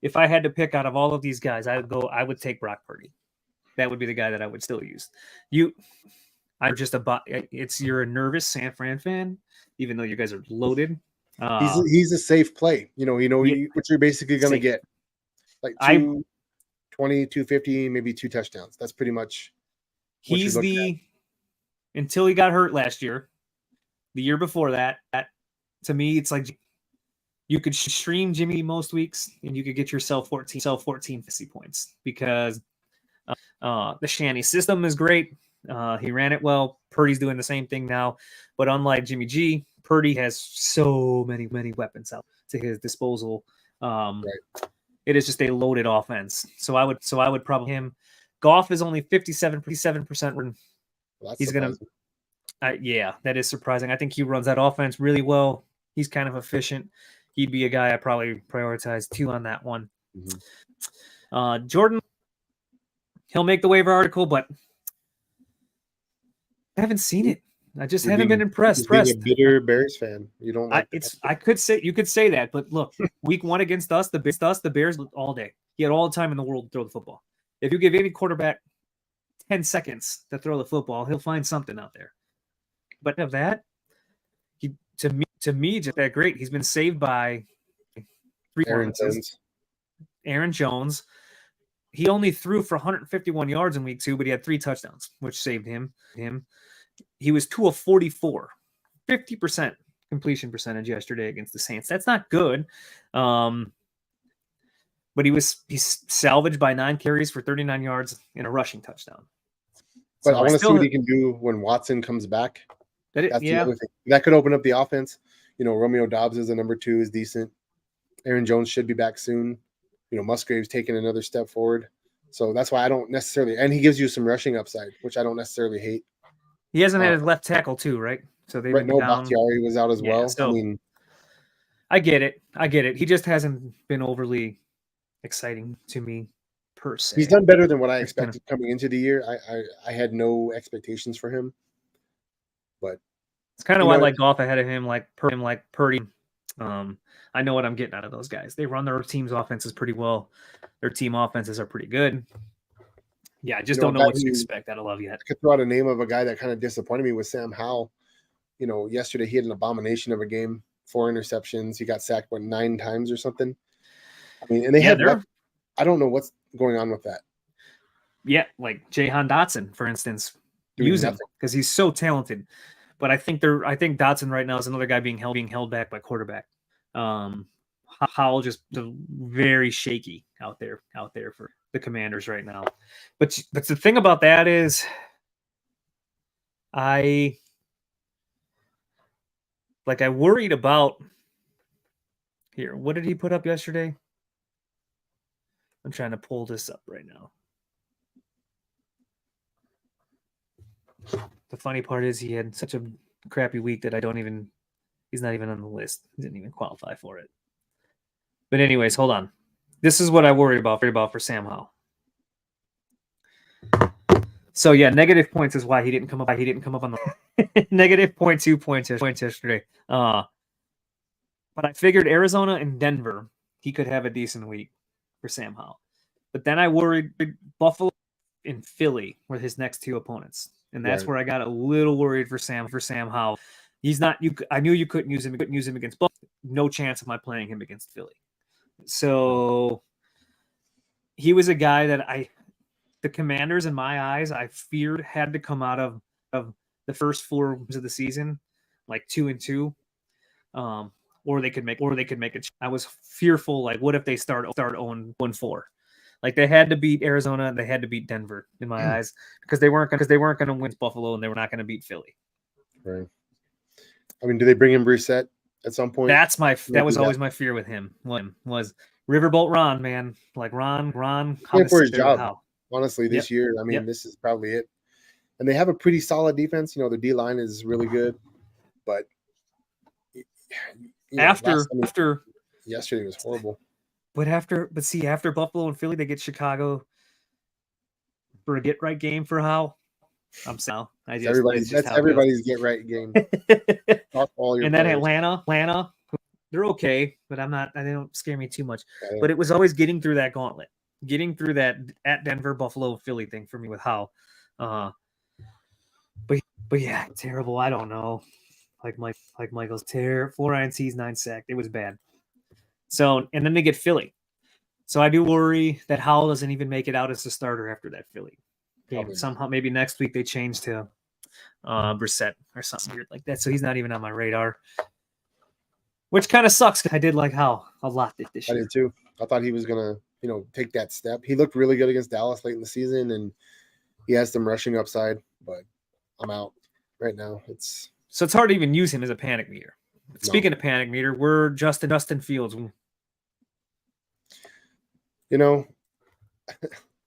If I had to pick out of all of these guys, I would take Brock Purdy. That would be the guy that I would still use. You're a nervous San Fran fan, even though you guys are loaded. He's a safe play. What you're basically going to get. Like 20, 250, maybe 2 touchdowns. That's pretty much what He's you're looking until he got hurt last year, the year before that, to me, it's like you could stream Jimmy most weeks and you could get yourself 14 fantasy points because the Shanny system is great. He ran it well. Purdy's doing the same thing now, but unlike Jimmy G, Purdy has so many weapons out to his disposal. It is just a loaded offense. So I would probably him. Goff is only 57%. Well, He's gonna, yeah, that is surprising. I think he runs that offense really well. He's kind of efficient. He'd be a guy I probably prioritize 2 on that one. Mm-hmm. Jordan, he'll make the waiver article, but I haven't seen it. I just haven't been impressed. Being a bitter Bears fan, you don't like you could say that, but look, week 1 against us, the Bears all day. He had all the time in the world to throw the football. If you give any quarterback 10 seconds to throw the football, he'll find something out there. But of that, to me, just that great. He's been saved by 3 performances. Aaron Jones. He only threw for 151 yards in week 2, but he had 3 touchdowns, which saved him. He was 2 of 44, 50% completion percentage yesterday against the Saints. That's not good. But he's salvaged by 9 carries for 39 yards and a rushing touchdown. But so I want to see what he can do when Watson comes back. That's the other thing. That could open up the offense. Romeo Doubs is a number 2, is decent. Aaron Jones should be back soon. Musgrave's taking another step forward. So that's why I don't necessarily – and he gives you some rushing upside, which I don't necessarily hate. He hasn't had his left tackle too, right? So they've been down. Bakhtiari was out as well. So I get it. He just hasn't been overly exciting to me per se. He's done better than what I expected coming into the year. I had no expectations for him. But it's kind of why I like Goff ahead of him, like Purdy. I know what I'm getting out of those guys. They run their team's offenses pretty well. Their team offenses are pretty good. Yeah, I just don't know what to expect out of Love yet. I could throw out a name of a guy that kind of disappointed me with Sam Howell. Yesterday he had an abomination of a game, 4 interceptions. He got sacked 9 times or something. I mean, and they had I don't know what's going on with that. Yeah, like Jahan Dotson, for instance, use him because he's so talented. But I think Dotson right now is another guy being held back by quarterback. Howell just very shaky out there for the Commanders right now. But the thing about that is, I worried about here. What did he put up yesterday? I'm trying to pull this up right now. The funny part is he had such a crappy week that he's not even on the list. He didn't even qualify for it. But anyways, hold on. This is what I worried about for Sam Howell. So yeah, negative points is why he didn't come up on the negative 0.2 points yesterday. But I figured Arizona and Denver, he could have a decent week for Sam Howell. But then I worried Buffalo and Philly were his next 2 opponents. And that's where I got a little worried for Sam Howell. He's not I knew you couldn't use him against Buffalo. No chance of my playing him against Philly. So he was a guy that the Commanders, in my eyes, I feared had to come out of the first 4 games of the season, like 2-2, or they could make it. I was fearful, like, what if they start 0-4? Like, they had to beat Arizona, they had to beat Denver, in my eyes, because they weren't going to win Buffalo, and they were not going to beat Philly. Right. I mean, do they bring in Brissett at some point? That was always my fear with him. Was Riverboat Ron, man, like Ron. For his job. Honestly, this year, I mean, this is probably it. And they have a pretty solid defense. Their D-line is really good. But after yesterday was horrible. But after Buffalo and Philly, they get Chicago for a get-right game for Howell. I'm sorry. Everybody's get-right game. And then Atlanta, they're okay, but they don't scare me too much. Yeah. But it was always getting through that gauntlet. Getting through that at Denver, Buffalo, Philly thing for me with Howell. But yeah, terrible. I don't know. Like Michael's 4 INTs, 9 sacked. It was bad. So, and then they get Philly. So I do worry that Howell doesn't even make it out as the starter after that Philly game. Probably not. Somehow, maybe next week they change to Brissett or something weird like that. So he's not even on my radar, which kind of sucks. I did like Howell a lot this I year. did too. I thought he was gonna, take that step. He looked really good against Dallas late in the season, and he has some rushing upside. But I'm out right now. So it's hard to even use him as a panic meter. Speaking of panic meter, we're Justin Fields.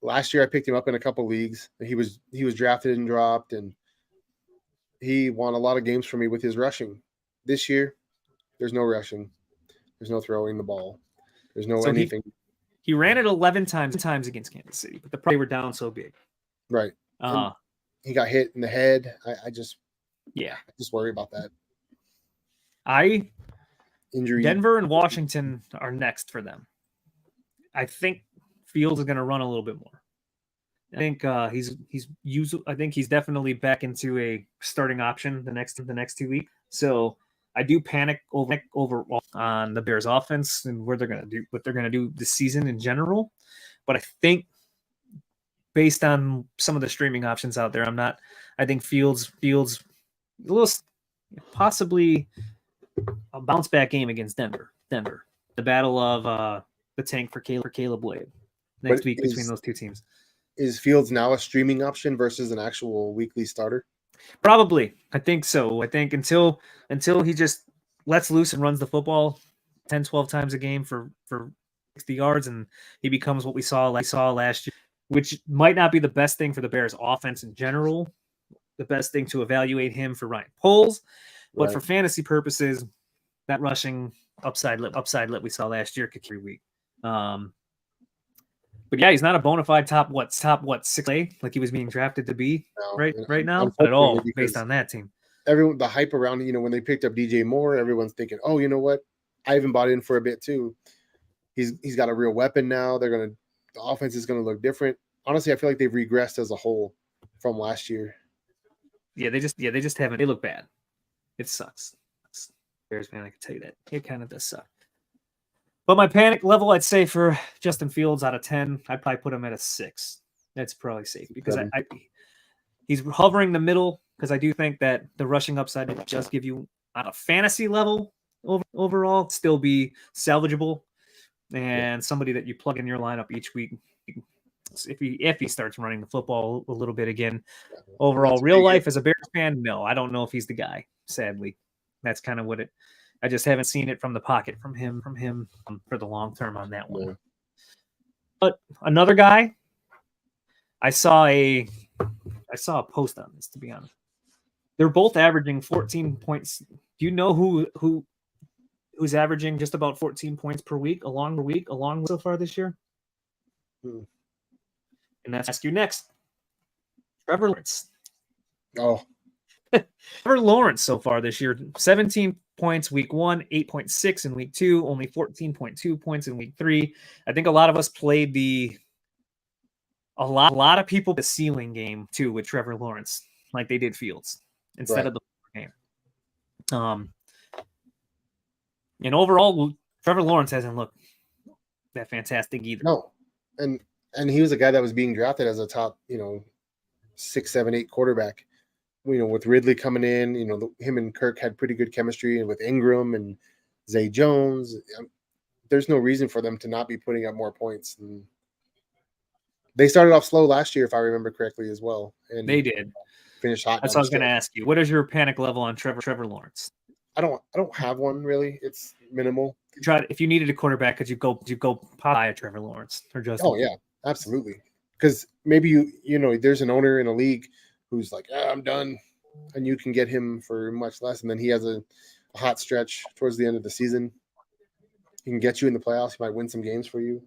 Last year I picked him up in a couple leagues. He was drafted and dropped, and he won a lot of games for me with his rushing. This year, there's no rushing. There's no throwing the ball. There's no anything. He ran it 11 times against Kansas City, but they were down so big. Right. He got hit in the head. I just worry about that. Injury. Denver and Washington are next for them. I think Fields is going to run a little bit more. I think I think he's definitely back into a starting option the next 2 weeks. So I do panic over on the Bears offense and what they're going to do this season in general. But I think based on some of the streaming options out there, I think Fields a little possibly a bounce back game against Denver. The battle of the tank for Caleb Wade next week between those two teams. Is Fields now a streaming option versus an actual weekly starter? Probably. I think so. I think until he just lets loose and runs the football 10, 12 times a game for 60 yards and he becomes what we saw last year, which might not be the best thing for the Bears offense in general, the best thing to evaluate him for Ryan Poles, but for fantasy purposes, that rushing upside that we saw last year could carry week. But yeah, he's not a bona fide top 6A like he was being drafted to be right now at all based on that team. The hype around when they picked up DJ Moore, everyone's thinking, oh, you know what? I even bought in for a bit too. He's got a real weapon now. The offense is gonna look different. Honestly, I feel like they've regressed as a whole from last year. Yeah, they just haven't. They look bad. It sucks. Bears fan, I can tell you that it kind of does suck. But my panic level, I'd say for Justin Fields out of 10, I'd probably put him at a 6. That's probably safe because he's hovering the middle because I do think that the rushing upside will just give you on a fantasy level overall still be salvageable and somebody that you plug in your lineup each week if he starts running the football a little bit again. Overall, real life as a Bears fan, no, I don't know if he's the guy. Sadly, that's kind of what it. I just haven't seen it from the pocket from him for the long term on that one. Yeah. But another guy, I saw a post on this, to be honest. They're both averaging 14 points. Do you know who's averaging just about 14 points per week along so far this year? And that's ask you next. Trevor Lawrence. Oh. Trevor Lawrence so far this year, 17 points week 1, 8.6 in week 2, only 14.2 points in week 3. I think a lot of us played a lot of people the ceiling game too with Trevor Lawrence, like they did Fields instead of the game. And overall, Trevor Lawrence hasn't looked that fantastic either. No, and he was a guy that was being drafted as a top, 6, 7, 8 quarterback. With Ridley coming in, him and Kirk had pretty good chemistry, and with Ingram and Zay Jones, there's no reason for them to not be putting up more points. And they started off slow last year, if I remember correctly, as well. And they did finish hot. That's what I was going to ask you. What is your panic level on Trevor Lawrence? I don't have one really. It's minimal. If you needed a quarterback, could you go buy a Trevor Lawrence or just? Oh yeah, absolutely. Because maybe there's an owner in a league who's like, I'm done, and you can get him for much less, and then he has a hot stretch towards the end of the season. He can get you in the playoffs. He might win some games for you.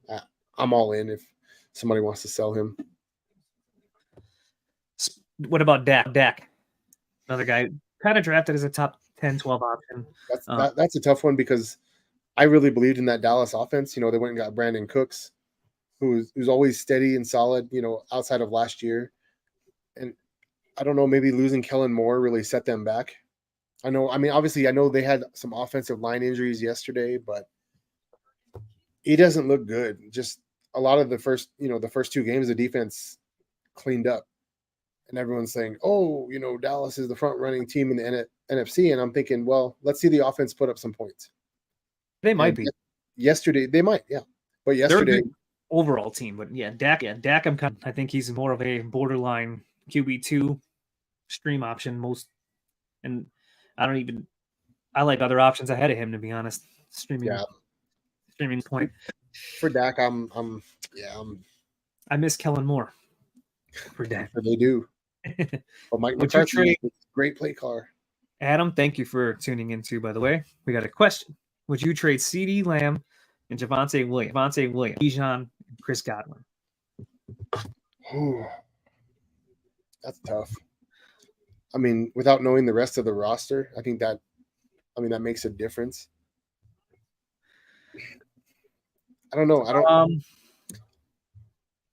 I'm all in if somebody wants to sell him. What about Dak? Another guy kind of drafted as a top 10, 12 option. That's a tough one because I really believed in that Dallas offense. They went and got Brandon Cooks, who's always steady and solid, outside of last year. And I don't know, maybe losing Kellen Moore really set them back. Obviously I know they had some offensive line injuries yesterday, but he doesn't look good. Just a lot of the first 2 games, the defense cleaned up, and everyone's saying, "Oh, Dallas is the front running team in the NFC," and I'm thinking, well, let's see the offense put up some points. They might be. Yesterday, they might, yeah. But yesterday, overall team, but Dak, I think he's more of a borderline QB2 stream option and I like other options ahead of him, to be honest. Streaming point. For Dak, I miss Kellen Moore for Dak. They do. But Mike McCarthy, great play caller. Adam, thank you for tuning in too, by the way. We got a question. Would you trade CeeDee Lamb and Javonte Williams, Bijan, and Chris Godwin? Ooh, that's tough. I mean, without knowing the rest of the roster, I think that makes a difference. I don't know.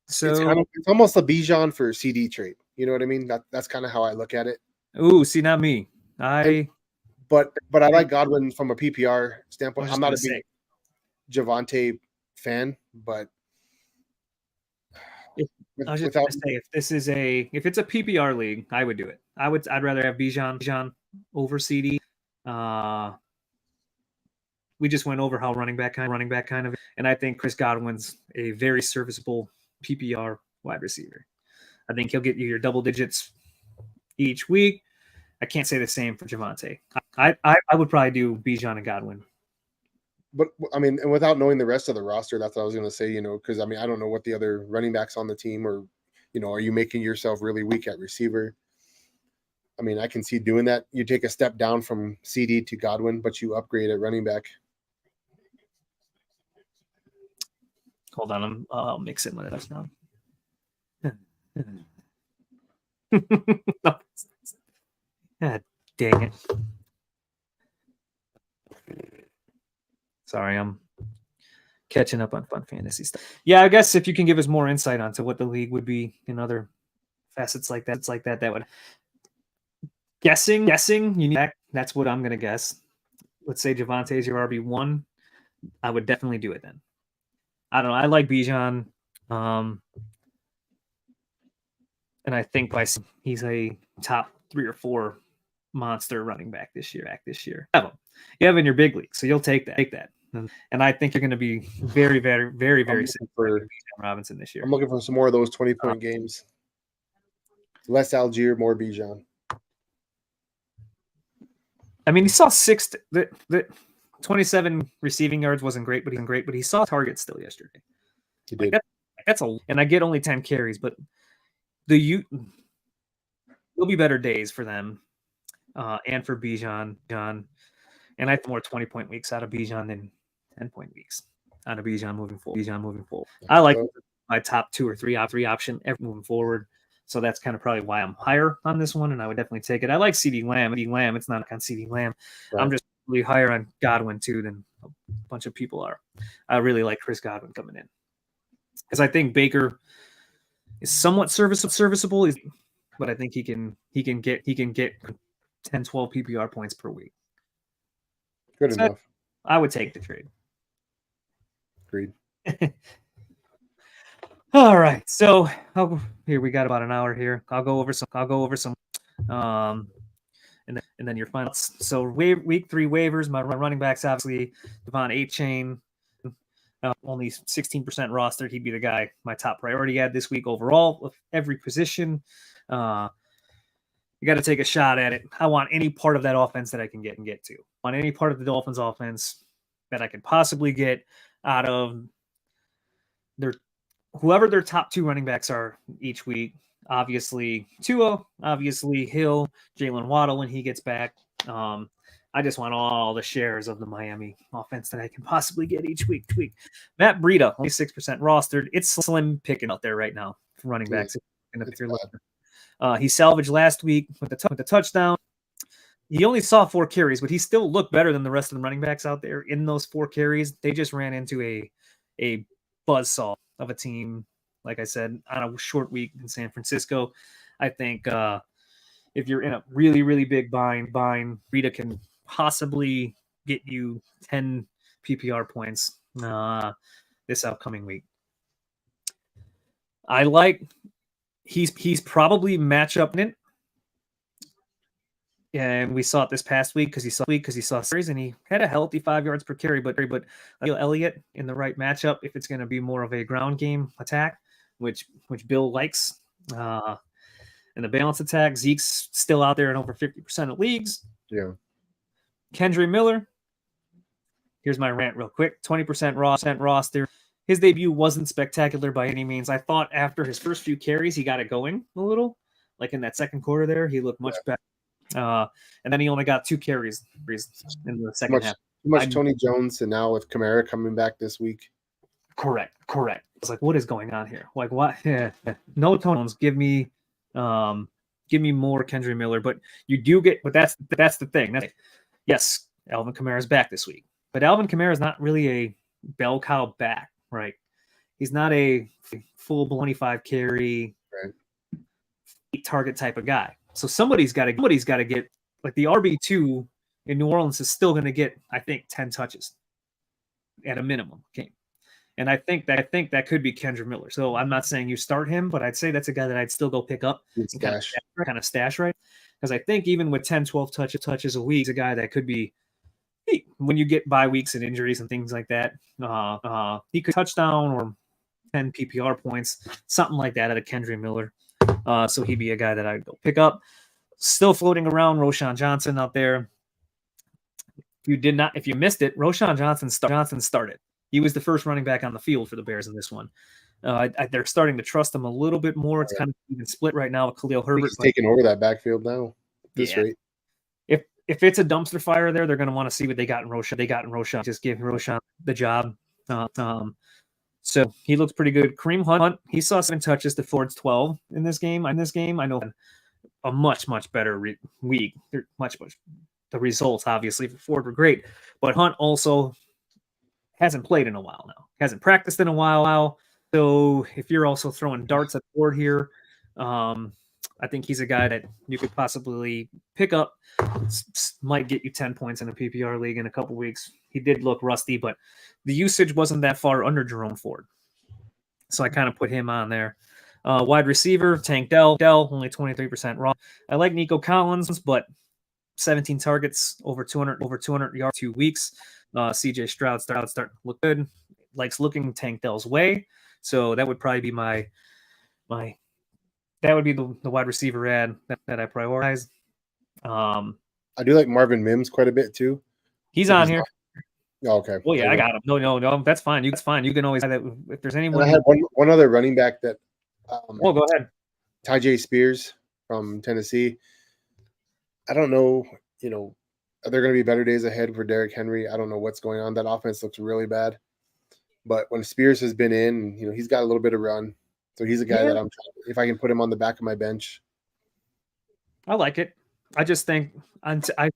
So it's almost a Bijan for CD trade. You know what I mean? That's kind of how I look at it. Ooh, see, not me. But I like Godwin from a PPR standpoint. I'm not a big Javonte fan, but if it's a PPR league, I would do it. I'd rather have Bijan over CD. We just went over how running back kind of, and I think Chris Godwin's a very serviceable PPR wide receiver. I think he'll get you your double digits each week. I can't say the same for Javonte. I would probably do Bijan and Godwin. But I mean, and without knowing the rest of the roster, that's what I was going to say. Because I mean, I don't know what the other running backs on the team are. Are you making yourself really weak at receiver? I mean, I can see doing that. You take a step down from CD to Godwin, but you upgrade at running back. Hold on, I'll mix it with us now. God dang it. Sorry, I'm catching up on fun fantasy stuff. Yeah, I guess if you can give us more insight onto what the league would be in other facets like that, that would guessing you need that's what I'm gonna guess. Let's say Javonte's your RB1. I would definitely do it then. I don't know. I like Bijan. And I think he's a top 3 or 4 monster running back this year. You have him in your big league, so you'll take that. And I think you're going to be very, very, very, very sick for Bijan Robinson this year. I'm looking for some more of those 20-point games. Less Algier, more Bijan. I mean, he saw 27 receiving yards wasn't great, but he saw targets still yesterday. He did. And I get only 10 carries, but there'll be better days for them and for Bijan. And I think more 20-point weeks out of Bijan than 10-point weeks out of Bijan moving forward. I like my top 2 or 3 option moving forward. So that's kind of probably why I'm higher on this one, and I would definitely take it. I like CeeDee Lamb. It's not on CeeDee Lamb. Right. I'm just really higher on Godwin too than a bunch of people are. I really like Chris Godwin coming in because I think Baker is somewhat serviceable, but I think he can get 10, 12 PPR points per week. Good enough. I would take the trade. Agreed. All right, so here we got about an hour here. I'll go over some, and then your final. So week 3 waivers. My running backs obviously Devon A-Chain, only 16% rostered. He'd be the guy my top priority at this week overall of every position. You got to take a shot at it. I want any part of that offense that I can get to. On any part of the Dolphins offense that I can possibly get out of whoever their top 2 running backs are each week. Obviously Tua, obviously Hill, Jalen Waddle when he gets back. I just want all the shares of the Miami offense that I can possibly get each week. Matt Breida, only 6% rostered. It's slim picking out there right now for running backs. He salvaged last week with the touchdown. He only saw 4 carries, but he still looked better than the rest of the running backs out there in those 4 carries. They just ran into a buzzsaw of a team, like I said, on a short week in San Francisco. I think if you're in a really, really big bind, Breida can possibly get you 10 PPR points this upcoming week. I like he's probably matchup in it. And we saw it this past week because he saw series and he had a healthy 5 yards per carry, but Elliott in the right matchup, if it's going to be more of a ground game attack, which Bill likes, and the balance attack, Zeke's still out there in over 50% of leagues. Yeah. Kendry Miller. Here's my rant real quick. 20% roster. His debut wasn't spectacular by any means. I thought after his first few carries, he got it going a little. Like in that second quarter there, he looked much better. And then he only got 2 carries in the second half. Too much Tony Jones, and now with Kamara coming back this week. Correct. It's like, what is going on here? Like, what? Yeah. No Tony Jones. Give me more Kendry Miller. But you do get. But that's the thing. Yes, Alvin Kamara's back this week, but Alvin Kamara is not really a bell cow back, right? He's not a full 25 carry, target type of guy. So somebody's got to get, like, the RB2 in New Orleans is still going to get, I think, 10 touches at a minimum. Okay. And I think that could be Kendra Miller. So I'm not saying you start him, but I'd say that's a guy that I'd still go pick up and kind of stash, right? Because I think even with 10, 12 touches a week, he's a guy that could be, when you get bye weeks and injuries and things like that, he could touchdown or 10 PPR points, something like that out of Kendra Miller. So he'd be a guy that I'd go pick up. Still floating around, Roschon Johnson out there. If you missed it, Roschon Johnson started. He was the first running back on the field for the Bears in this one. They're starting to trust him a little bit more. It's kind of even split right now with Khalil Herbert. He's taking over that backfield now. This rate. If it's a dumpster fire there, they're going to want to see what they got in Roschon. Just give Roschon the job. So he looks pretty good. Kareem Hunt, he saw 7 touches to Ford's 12 in this game. I know a much better week. Much. The results, obviously, for Ford were great. But Hunt also hasn't played in a while now. Hasn't practiced in a while. So if you're also throwing darts at Ford here, I think he's a guy that you could possibly pick up. Might get you 10 points in a PPR league in a couple weeks. He did look rusty, but the usage wasn't that far under Jerome Ford. So I kind of put him on there. Wide receiver, Tank Dell, only 23% raw. I like Nico Collins, but 17 targets, over 200 yards, 2 weeks. CJ Stroud starting to look good. Likes looking Tank Dell's way. So that would probably be that would be the wide receiver ad that I prioritize. I do like Marvin Mims quite a bit too. He's on here. Okay. Well, yeah, I got him. No, that's fine. That's fine. You can always have that if there's anyone. And I had one other running back that. Go ahead. Tyjae Spears from Tennessee. I don't know. Are there going to be better days ahead for Derrick Henry? I don't know what's going on. That offense looks really bad. But when Spears has been in, he's got a little bit of run. So he's a guy that I'm trying, if I can put him on the back of my bench. I like it. I just think I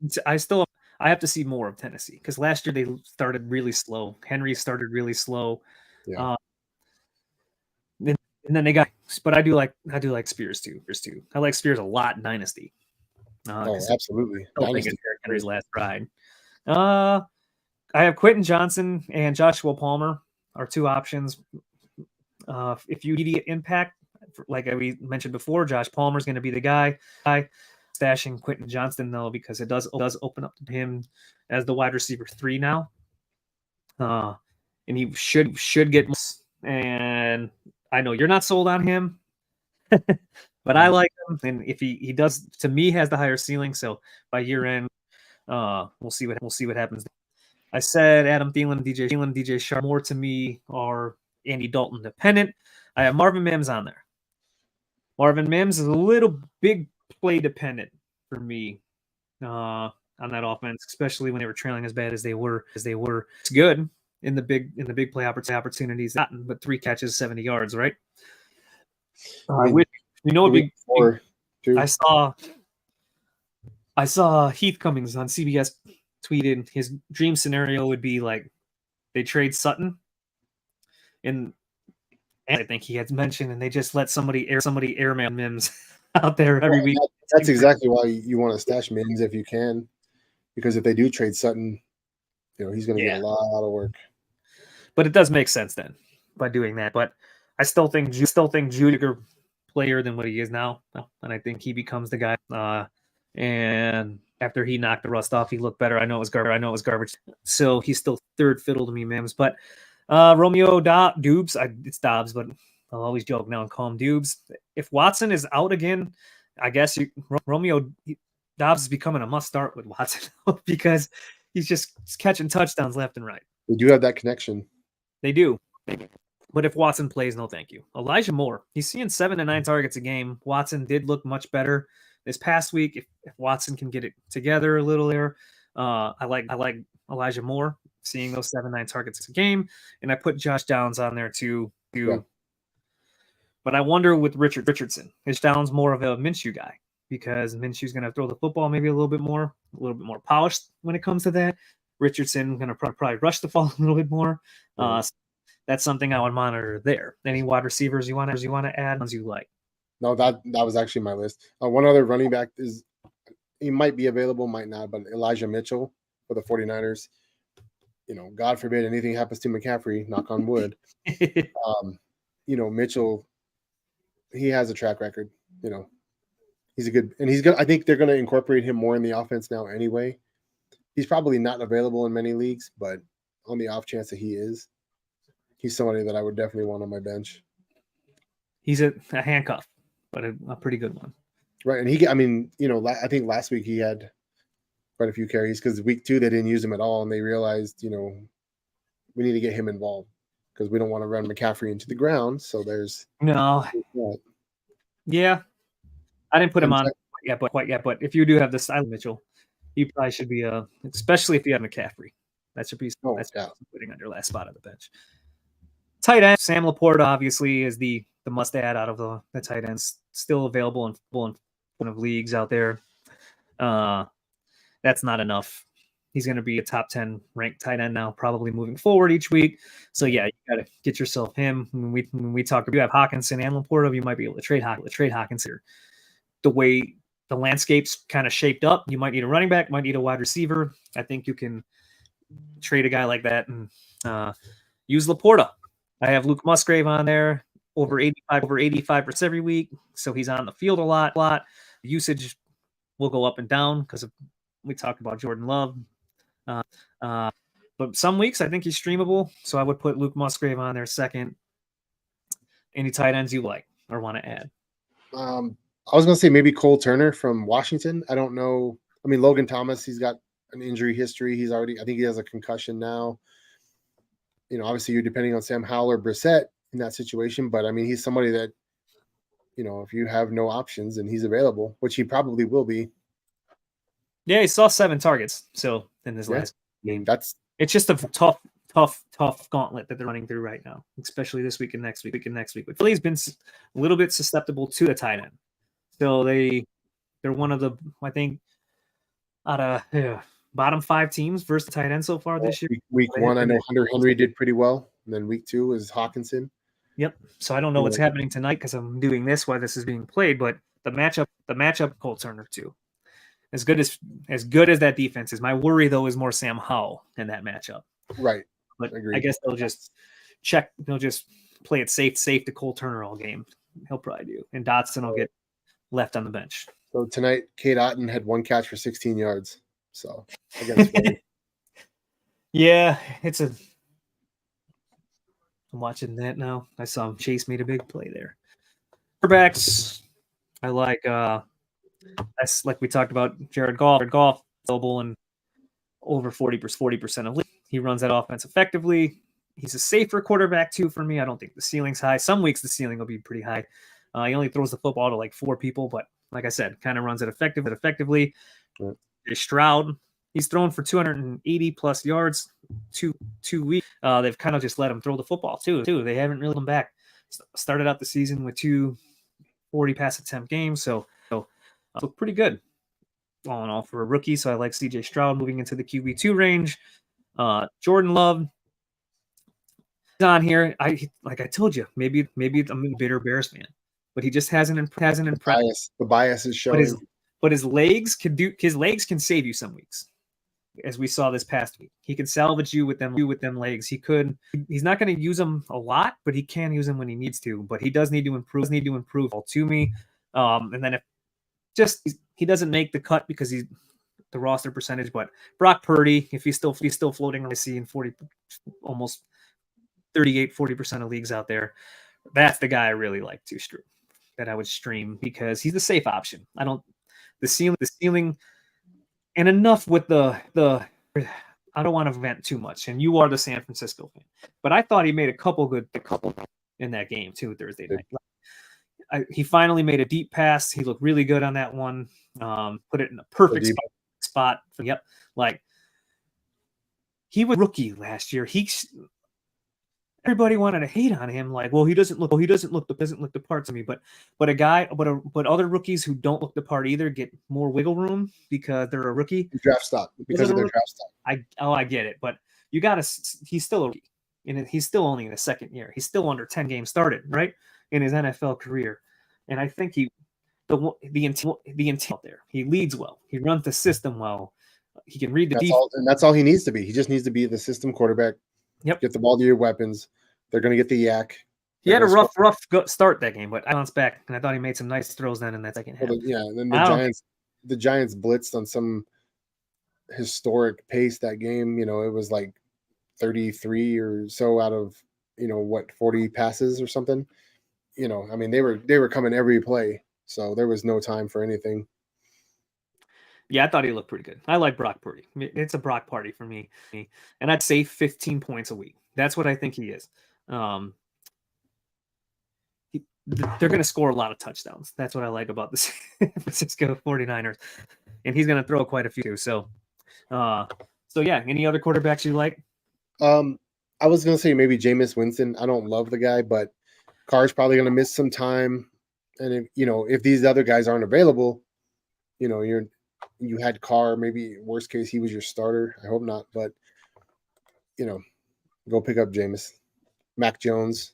have to see more of Tennessee because last year they started really slow. Henry started really slow. Yeah. And then they got, but I do like Spears too. I like Spears a lot in Dynasty. Absolutely. I don't think it's Derrick Henry's last ride. I have Quentin Johnson and Joshua Palmer are 2 options. If you immediate impact, like we mentioned before, Josh Palmer's going to be the guy. Stashing Quentin Johnson though, because it does open up to him as the wide receiver 3 now. And he should get. And I know you're not sold on him, but I like him. And if he does, to me, has the higher ceiling. So by year end, we'll see what happens. I said Adam Thielen, DJ Sharp. More to me are Andy Dalton dependent. I have Marvin Mims on there. Marvin Mims is a little big play dependent for me on that offense, especially when they were trailing as bad as they were. It's good in the big play opportunities, but 3 catches, 70 yards, right? I saw Heath Cummings on CBS tweeted his dream scenario would be like they trade Sutton, and I think he had mentioned, and they just let somebody airmail Mims out there every week. That's exactly why you want to stash Mims if you can, because if they do trade Sutton, he's going to get a lot of work. But it does make sense then by doing that. But I still think Judy bigger player than what he is now, and I think he becomes the guy. And after he knocked the rust off, he looked better. I know it was garbage. So he's still third fiddle to me, Mims. But Romeo Doubs, it's Dobbs, but I'll always joke now and call him Doubs. If Watson is out again, I guess Romeo Dobbs is becoming a must start with Watson because he's just catching touchdowns left and right. They do have that connection. They do. But if Watson plays, no thank you. Elijah Moore, he's seeing 7 to 9 targets a game. Watson did look much better this past week. If Watson can get it together a little there, I like Elijah Moore seeing those 7-9 targets a game. And I put Josh Downs on there too. Yeah. But I wonder with Richardson, is Downs more of a Minshew guy? Because Minshew's going to throw the football maybe a little bit more polished when it comes to that. Richardson going to probably rush the ball a little bit more. That's something I would monitor there. Any wide receivers you want to add, ones you like? No, that was actually my list. One other running back he might be available, might not, but Elijah Mitchell for the 49ers. God forbid anything happens to McCaffrey, knock on wood. Mitchell, he has a track record. He's a good, and he's good. I think they're going to incorporate him more in the offense now anyway. He's probably not available in many leagues, but on the off chance that he is, he's somebody that I would definitely want on my bench. He's a handcuff, but a pretty good one. Right. And I think last week he had quite a few carries because week 2 they didn't use him at all. And they realized, we need to get him involved because we don't want to run McCaffrey into the ground. So there's no. Yeah. I didn't put him on quite yet. But if you do have the style Mitchell, you probably should be especially if you have McCaffrey. That should be putting on your last spot on the bench. Tight end Sam Laporta obviously is the must add out of the tight ends, still available in one of leagues out there. That's not enough. He's going to be a top 10 ranked tight end now, probably moving forward each week. So yeah, you got to get yourself him. When we talk, if you have Hawkinson and Laporta, you might be able to trade Hawkinson. The way the landscape's kind of shaped up, you might need a running back, might need a wide receiver. I think you can trade a guy like that and use Laporta. I have Luke Musgrave on there, over 85% every week, so he's on the field a lot. Usage will go up and down because we talked about Jordan Love. But some weeks I think he's streamable, so I would put Luke Musgrave on there second. Any tight ends you like or want to add? I was going to say maybe Cole Turner from Washington. I don't know. I mean, Logan Thomas, he's got an injury history. I think he has a concussion now. Obviously you're depending on Sam Howell or Brissett in that situation, but I mean, he's somebody that, if you have no options and he's available, which he probably will be. Yeah, he saw 7 targets. So in this last game, it's just a tough gauntlet that they're running through right now, especially this week and next week. But Philly's been a little bit susceptible to the tight end. So they're one of the, I think, out of bottom 5 teams versus the tight end so far this year. Week 1, I know Hunter Henry did pretty well. And then week 2 is Hawkinson. Yep. So I don't know what's happening tonight because I'm doing this while this is being played, but the matchup Cole Turner too. As good as that defense is, my worry though is more Sam Howell in that matchup. Right. But I guess they'll just play it safe to Cole Turner all game. He'll probably do. And Dotson will get left on the bench. So tonight, Cade Otton had 1 catch for 16 yards. So against yeah, I'm watching that now. I saw him Chase made a big play there. Quarterbacks, I like that's like we talked about Jared Goff available in over 40% of league. He runs that offense effectively. He's a safer quarterback too for me. I don't think the ceiling's high. Some weeks the ceiling will be pretty high. He only throws the football to like 4 people, but like I said, kind of runs it effectively. Right. Stroud, he's thrown for 280 plus yards 2 weeks. They've kind of just let him throw the football too. They haven't really come back. Started out the season with 2 40 pass attempt games, so look pretty good all in all for a rookie. So I like CJ Stroud moving into the QB2 range. Jordan Love on here. I told you, maybe I'm a bitter Bears fan, but he just hasn't impressed. The bias is showing. But his legs can save you some weeks. as we saw this past week. He can salvage you with them legs. He's not going to use them a lot, but he can use them when he needs to. But he does need to improve all to me. And then if he doesn't make the cut because he's the roster percentage, but Brock Purdy, if he's still floating, I see in almost 40% of leagues out there. That's the guy I really like to stream, that I would stream because he's the safe option. The ceiling, and enough with the. I don't want to vent too much, and you are the San Francisco fan, but I thought he made a couple in that game too Thursday night. He finally made a deep pass. He looked really good on that one. Put it in a perfect spot. Yep, like he was a rookie last year. Everybody wanted to hate on him, like, well, he doesn't look the part to me. But other rookies who don't look the part either get more wiggle room because they're a rookie. Draft stock because of their draft stock. I get it, but he's still a rookie, and he's still only in his second year. He's still under 10 games started, right, in his NFL career, and I think the intent out there. He leads well. He runs the system well. He can read the defense. And that's all he needs to be. He just needs to be the system quarterback. Yep. Get the ball to your weapons. They're going to get the yak. He had a rough start that game, but I bounced back, and I thought he made some nice throws then in that second half. And then the Giants blitzed on some historic pace that game. It was like 33 or so out of 40 passes or something. They were coming every play, so there was no time for anything. Yeah, I thought he looked pretty good. I like Brock Purdy. It's a Brock party for me. And I'd say 15 points a week. That's what I think he is. They're going to score a lot of touchdowns. That's what I like about the San Francisco 49ers. And he's going to throw quite a few. So yeah, any other quarterbacks you like? I was going to say maybe Jameis Winston. I don't love the guy, but Carr's probably going to miss some time. And if these other guys aren't available, you had Carr, maybe worst case, he was your starter. I hope not, but go pick up Jameis. Mac Jones.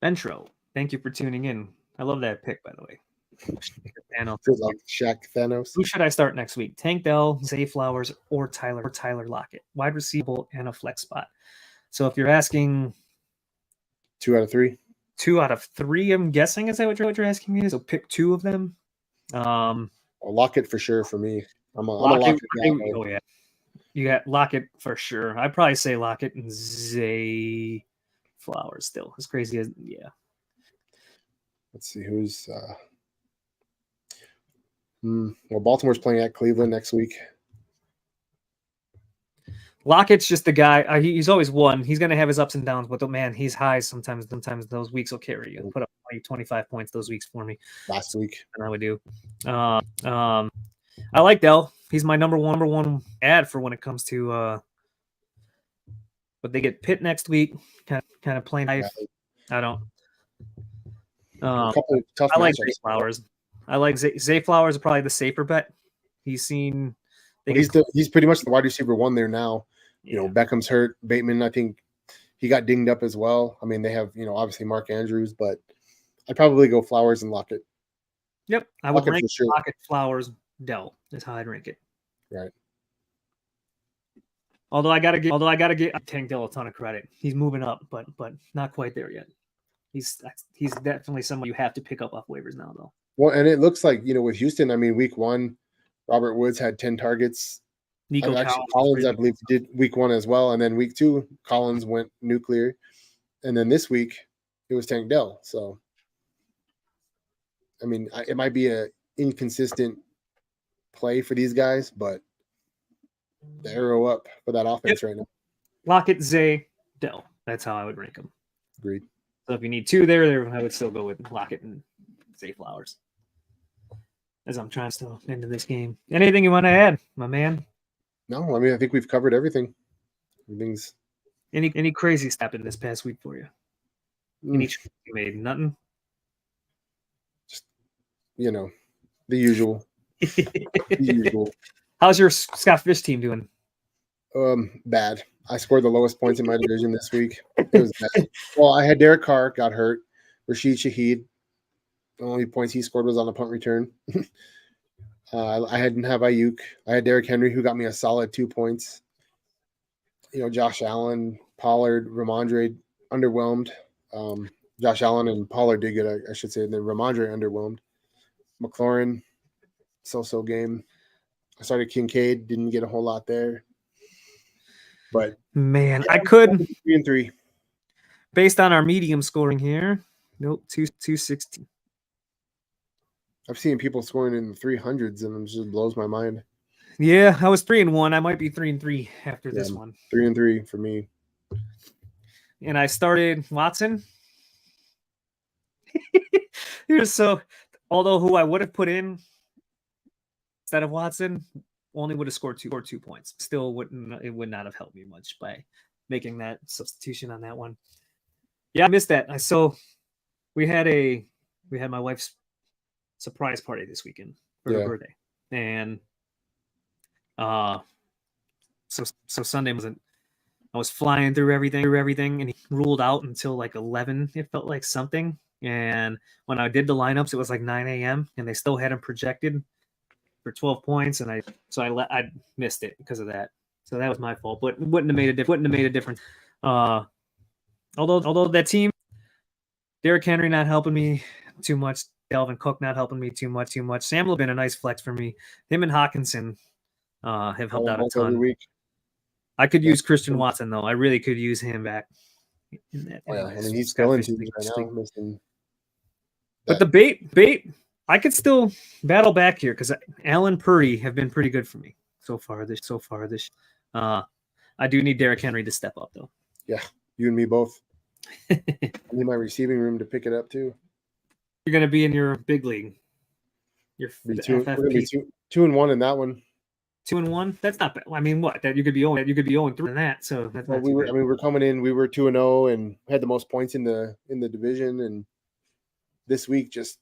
Ventro, thank you for tuning in. I love that pick, by the way. Shaq Thanos. Who should I start next week? Tank Dell, Zay Flowers, or Tyler Lockett? Wide receiver and a flex spot. So if you're asking 2 out of 3. 2 out of 3, I'm guessing. Is that what you're asking me? So pick 2 of them. Lockett for sure for me. I'm a Lockett guy. Oh yeah, you got Lockett for sure. I'd probably say Lockett and Zay Flowers still. As crazy as Let's see who's. Baltimore's playing at Cleveland next week. Lockett's just the guy. He's always won. He's going to have his ups and downs, but man, he's high sometimes. Sometimes those weeks will carry you. Put up 25 points those weeks for me. Last week. And I would do. I like Dell. He's my number one ad for when it comes to. But they get Pitt next week. Kind of plain life. I don't. A couple of tough I like matchups. Zay Flowers. I like Zay Flowers. Is probably the safer bet. He's seen. He's pretty much the wide receiver 1 there now. Yeah. Beckham's hurt. Bateman, I think he got dinged up as well. I mean, they have, obviously Mark Andrews, but I'd probably go Flowers and Lockett. Yep. I would rank sure. Lockett, Flowers, Dell. That's how I'd rank it. Right. Although I gotta give Tank Dell a ton of credit. He's moving up, but not quite there yet. He's definitely someone you have to pick up off waivers now, though. Well, and it looks like, with Houston, I mean, week 1, Robert Woods had 10 targets. Nico Collins, I believe, did week 1 as well. And then week 2, Collins went nuclear. And then this week, it was Tank Dell. So, I mean, it might be an inconsistent play for these guys, but the arrow up for that offense right now. Lockett, Zay, Dell. That's how I would rank them. Agreed. So if you need 2 there, I would still go with Lockett and Zay Flowers. As I'm trying to still into this game. Anything you want to add, my man? No, I mean, I think we've covered everything. Everything's any crazy stuff in this past week for you? Any trade you made? Nothing? Just, the usual. The usual. How's your Scott Fish team doing? Bad. I scored the lowest points in my division this week. It was bad. Well, I had Derek Carr, got hurt. Rashid Shaheed. The only points he scored was on a punt return. I didn't have Ayuk. I had Derrick Henry, who got me a solid 2 points. Josh Allen, Pollard, Ramondre underwhelmed. Josh Allen and Pollard did good, I should say. And then Ramondre underwhelmed. McLaurin, so game. I started Kincaid, didn't get a whole lot there. But man, I could 3-3. Based on our medium scoring here. Nope, 260. I've seen people scoring in the 300s, and it just blows my mind. Yeah, I was 3-1. I might be 3-3 after this one. 3-3 for me. And I started Watson. Although who I would have put in instead of Watson only would have scored 2 points. Still it would not have helped me much by making that substitution on that one. Yeah, I missed that. We had my wife's surprise party this weekend for her birthday. And so Sunday I was flying through everything, and he ruled out until like 11. It felt like something. And when I did the lineups, it was like 9 a.m. and they still had him projected for 12 points, and I missed it because of that. So that was my fault, but it wouldn't have made a difference. Although that team, Derrick Henry not helping me too much, Dalvin Cook not helping me too much. Sam will have been a nice flex for me. Him and Hawkinson have helped out a ton. Week. I could use Christian Watson though. I really could use him back. He's still in teams right now. But the bait, I could still battle back here because Allen Purdy have been pretty good for me so far this. I do need Derrick Henry to step up though. Yeah, you and me both. I need my receiving room to pick it up too. You're gonna be in your big league. We're gonna be 2-1 in that one. 2-1. That's not bad. I mean, what? That you could be 0-3 in that. So that's not too bad. we're coming in. We were 2-0 and had the most points in the division. And this week, just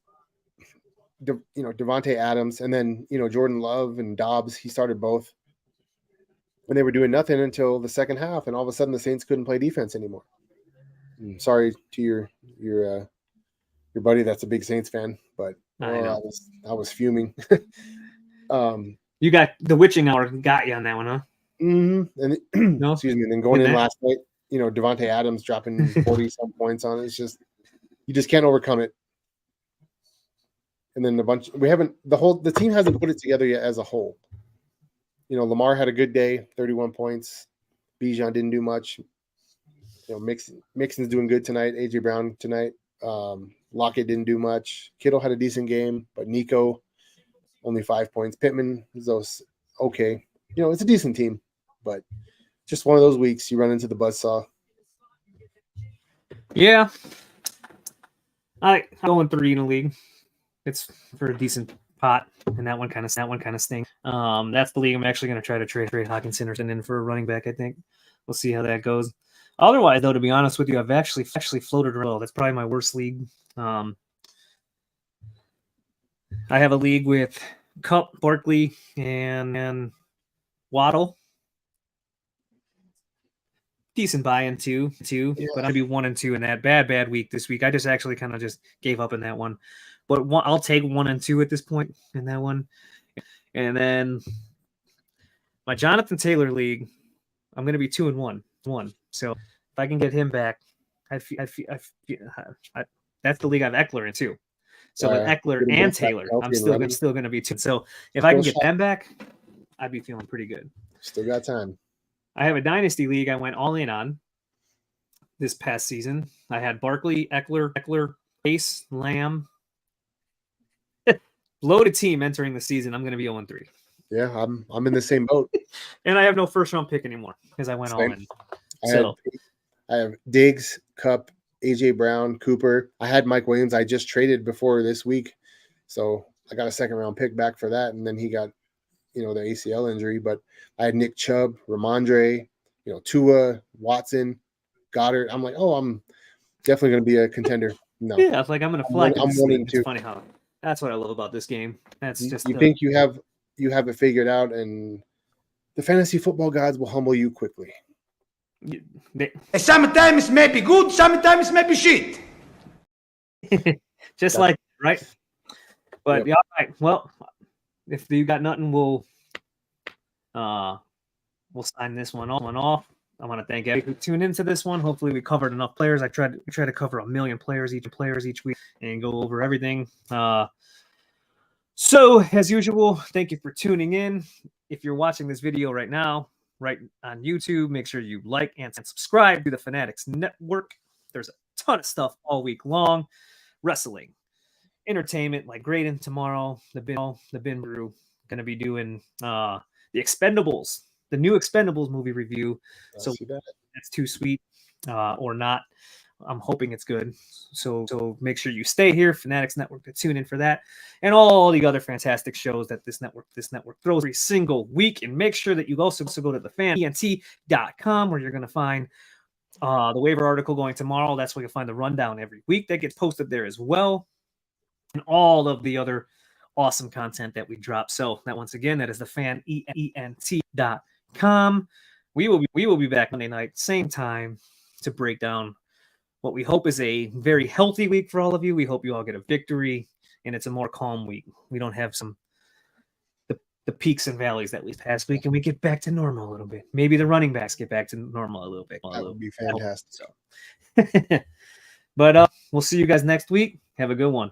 Devontae Adams and then Jordan Love and Dobbs. He started both, and they were doing nothing until the second half. And all of a sudden, the Saints couldn't play defense anymore. Sorry to your buddy that's a big Saints fan, but I was fuming. You got the witching hour got you on that one, huh? Mm-hmm. And no, excuse me. And then going in last night, Devontae Adams dropping 40 some points on it. It's just you just can't overcome it. And then the team hasn't put it together yet as a whole. Lamar had a good day, 31 points. Bijan didn't do much. Mixon's doing good tonight. AJ Brown tonight. Lockett didn't do much. Kittle had a decent game, but Nico only 5 points. Pittman is okay. It's a decent team, but just one of those weeks you run into the buzzsaw. Yeah. I'm going 3 in a league. It's for a decent pot, and that one kind of stinks. That's the league I'm actually going to try to trade Hawkinson in for a running back. I think we'll see how that goes. Otherwise, though, to be honest with you, I've actually floated around. That's probably my worst league. I have a league with Cup, Barkley, and Waddle. Decent buy-in too. Yeah. But I'd be 1-2 in that bad week this week. I just actually kind of just gave up in that one. But I'll take 1-2 at this point in that one. And then my Jonathan Taylor league, I'm going to be 2-1. So if I can get him back, that's the league I have Eckler in too. So with Eckler and Taylor, I'm still going to be 2. So if I can get them back, I'd be feeling pretty good. Still got time. I have a dynasty league I went all in on this past season. I had Barkley, Eckler, Pace, Lamb. Loaded team entering the season. I'm going to be 0-3. Yeah, I'm in the same boat. And I have no first round pick anymore because I went all in. I have Diggs, Cup, AJ Brown, Cooper. I had Mike Williams. I just traded before this week, so I got a second round pick back for that. And then he got, the ACL injury. But I had Nick Chubb, Ramondre, Tua, Watson, Goddard. I'm like, I'm definitely going to be a contender. No, yeah, it's like I'm going to fly. I'm wanting to. It's funny how that's what I love about this game. That's just think you have it figured out, and the fantasy football gods will humble you quickly. Sometimes may be good, sometimes may be shit. Just like right. But yeah, all right. Well, if you got nothing, we'll sign this one off. I want to thank everybody who tuned into this one. Hopefully, we covered enough players. We try to cover 1 million players each week and go over everything. So, as usual, thank you for tuning in. If you're watching this video right now, right on YouTube, make sure you like and subscribe to the Fanatics Network. There's a ton of stuff all week long. Wrestling, entertainment like Graydon tomorrow. The Bin Brew going to be doing the Expendables, the new Expendables movie review. So that's too sweet or not. I'm hoping it's good. So make sure you stay here, Fanatics Network, to tune in for that and all the other fantastic shows that this network throws every single week. And make sure that you also go to thefanent.com where you're going to find the waiver article going tomorrow. That's where you'll find the rundown every week that gets posted there as well, and all of the other awesome content that we drop. So that, once again, that is thefanent.com. We will be back Monday night, same time, to break down what we hope is a very healthy week for all of you. We hope you all get a victory, and it's a more calm week. We don't have the peaks and valleys that we past week, and we get back to normal a little bit. Maybe the running backs get back to normal a little bit. That would be fantastic. So, but we'll see you guys next week. Have a good one.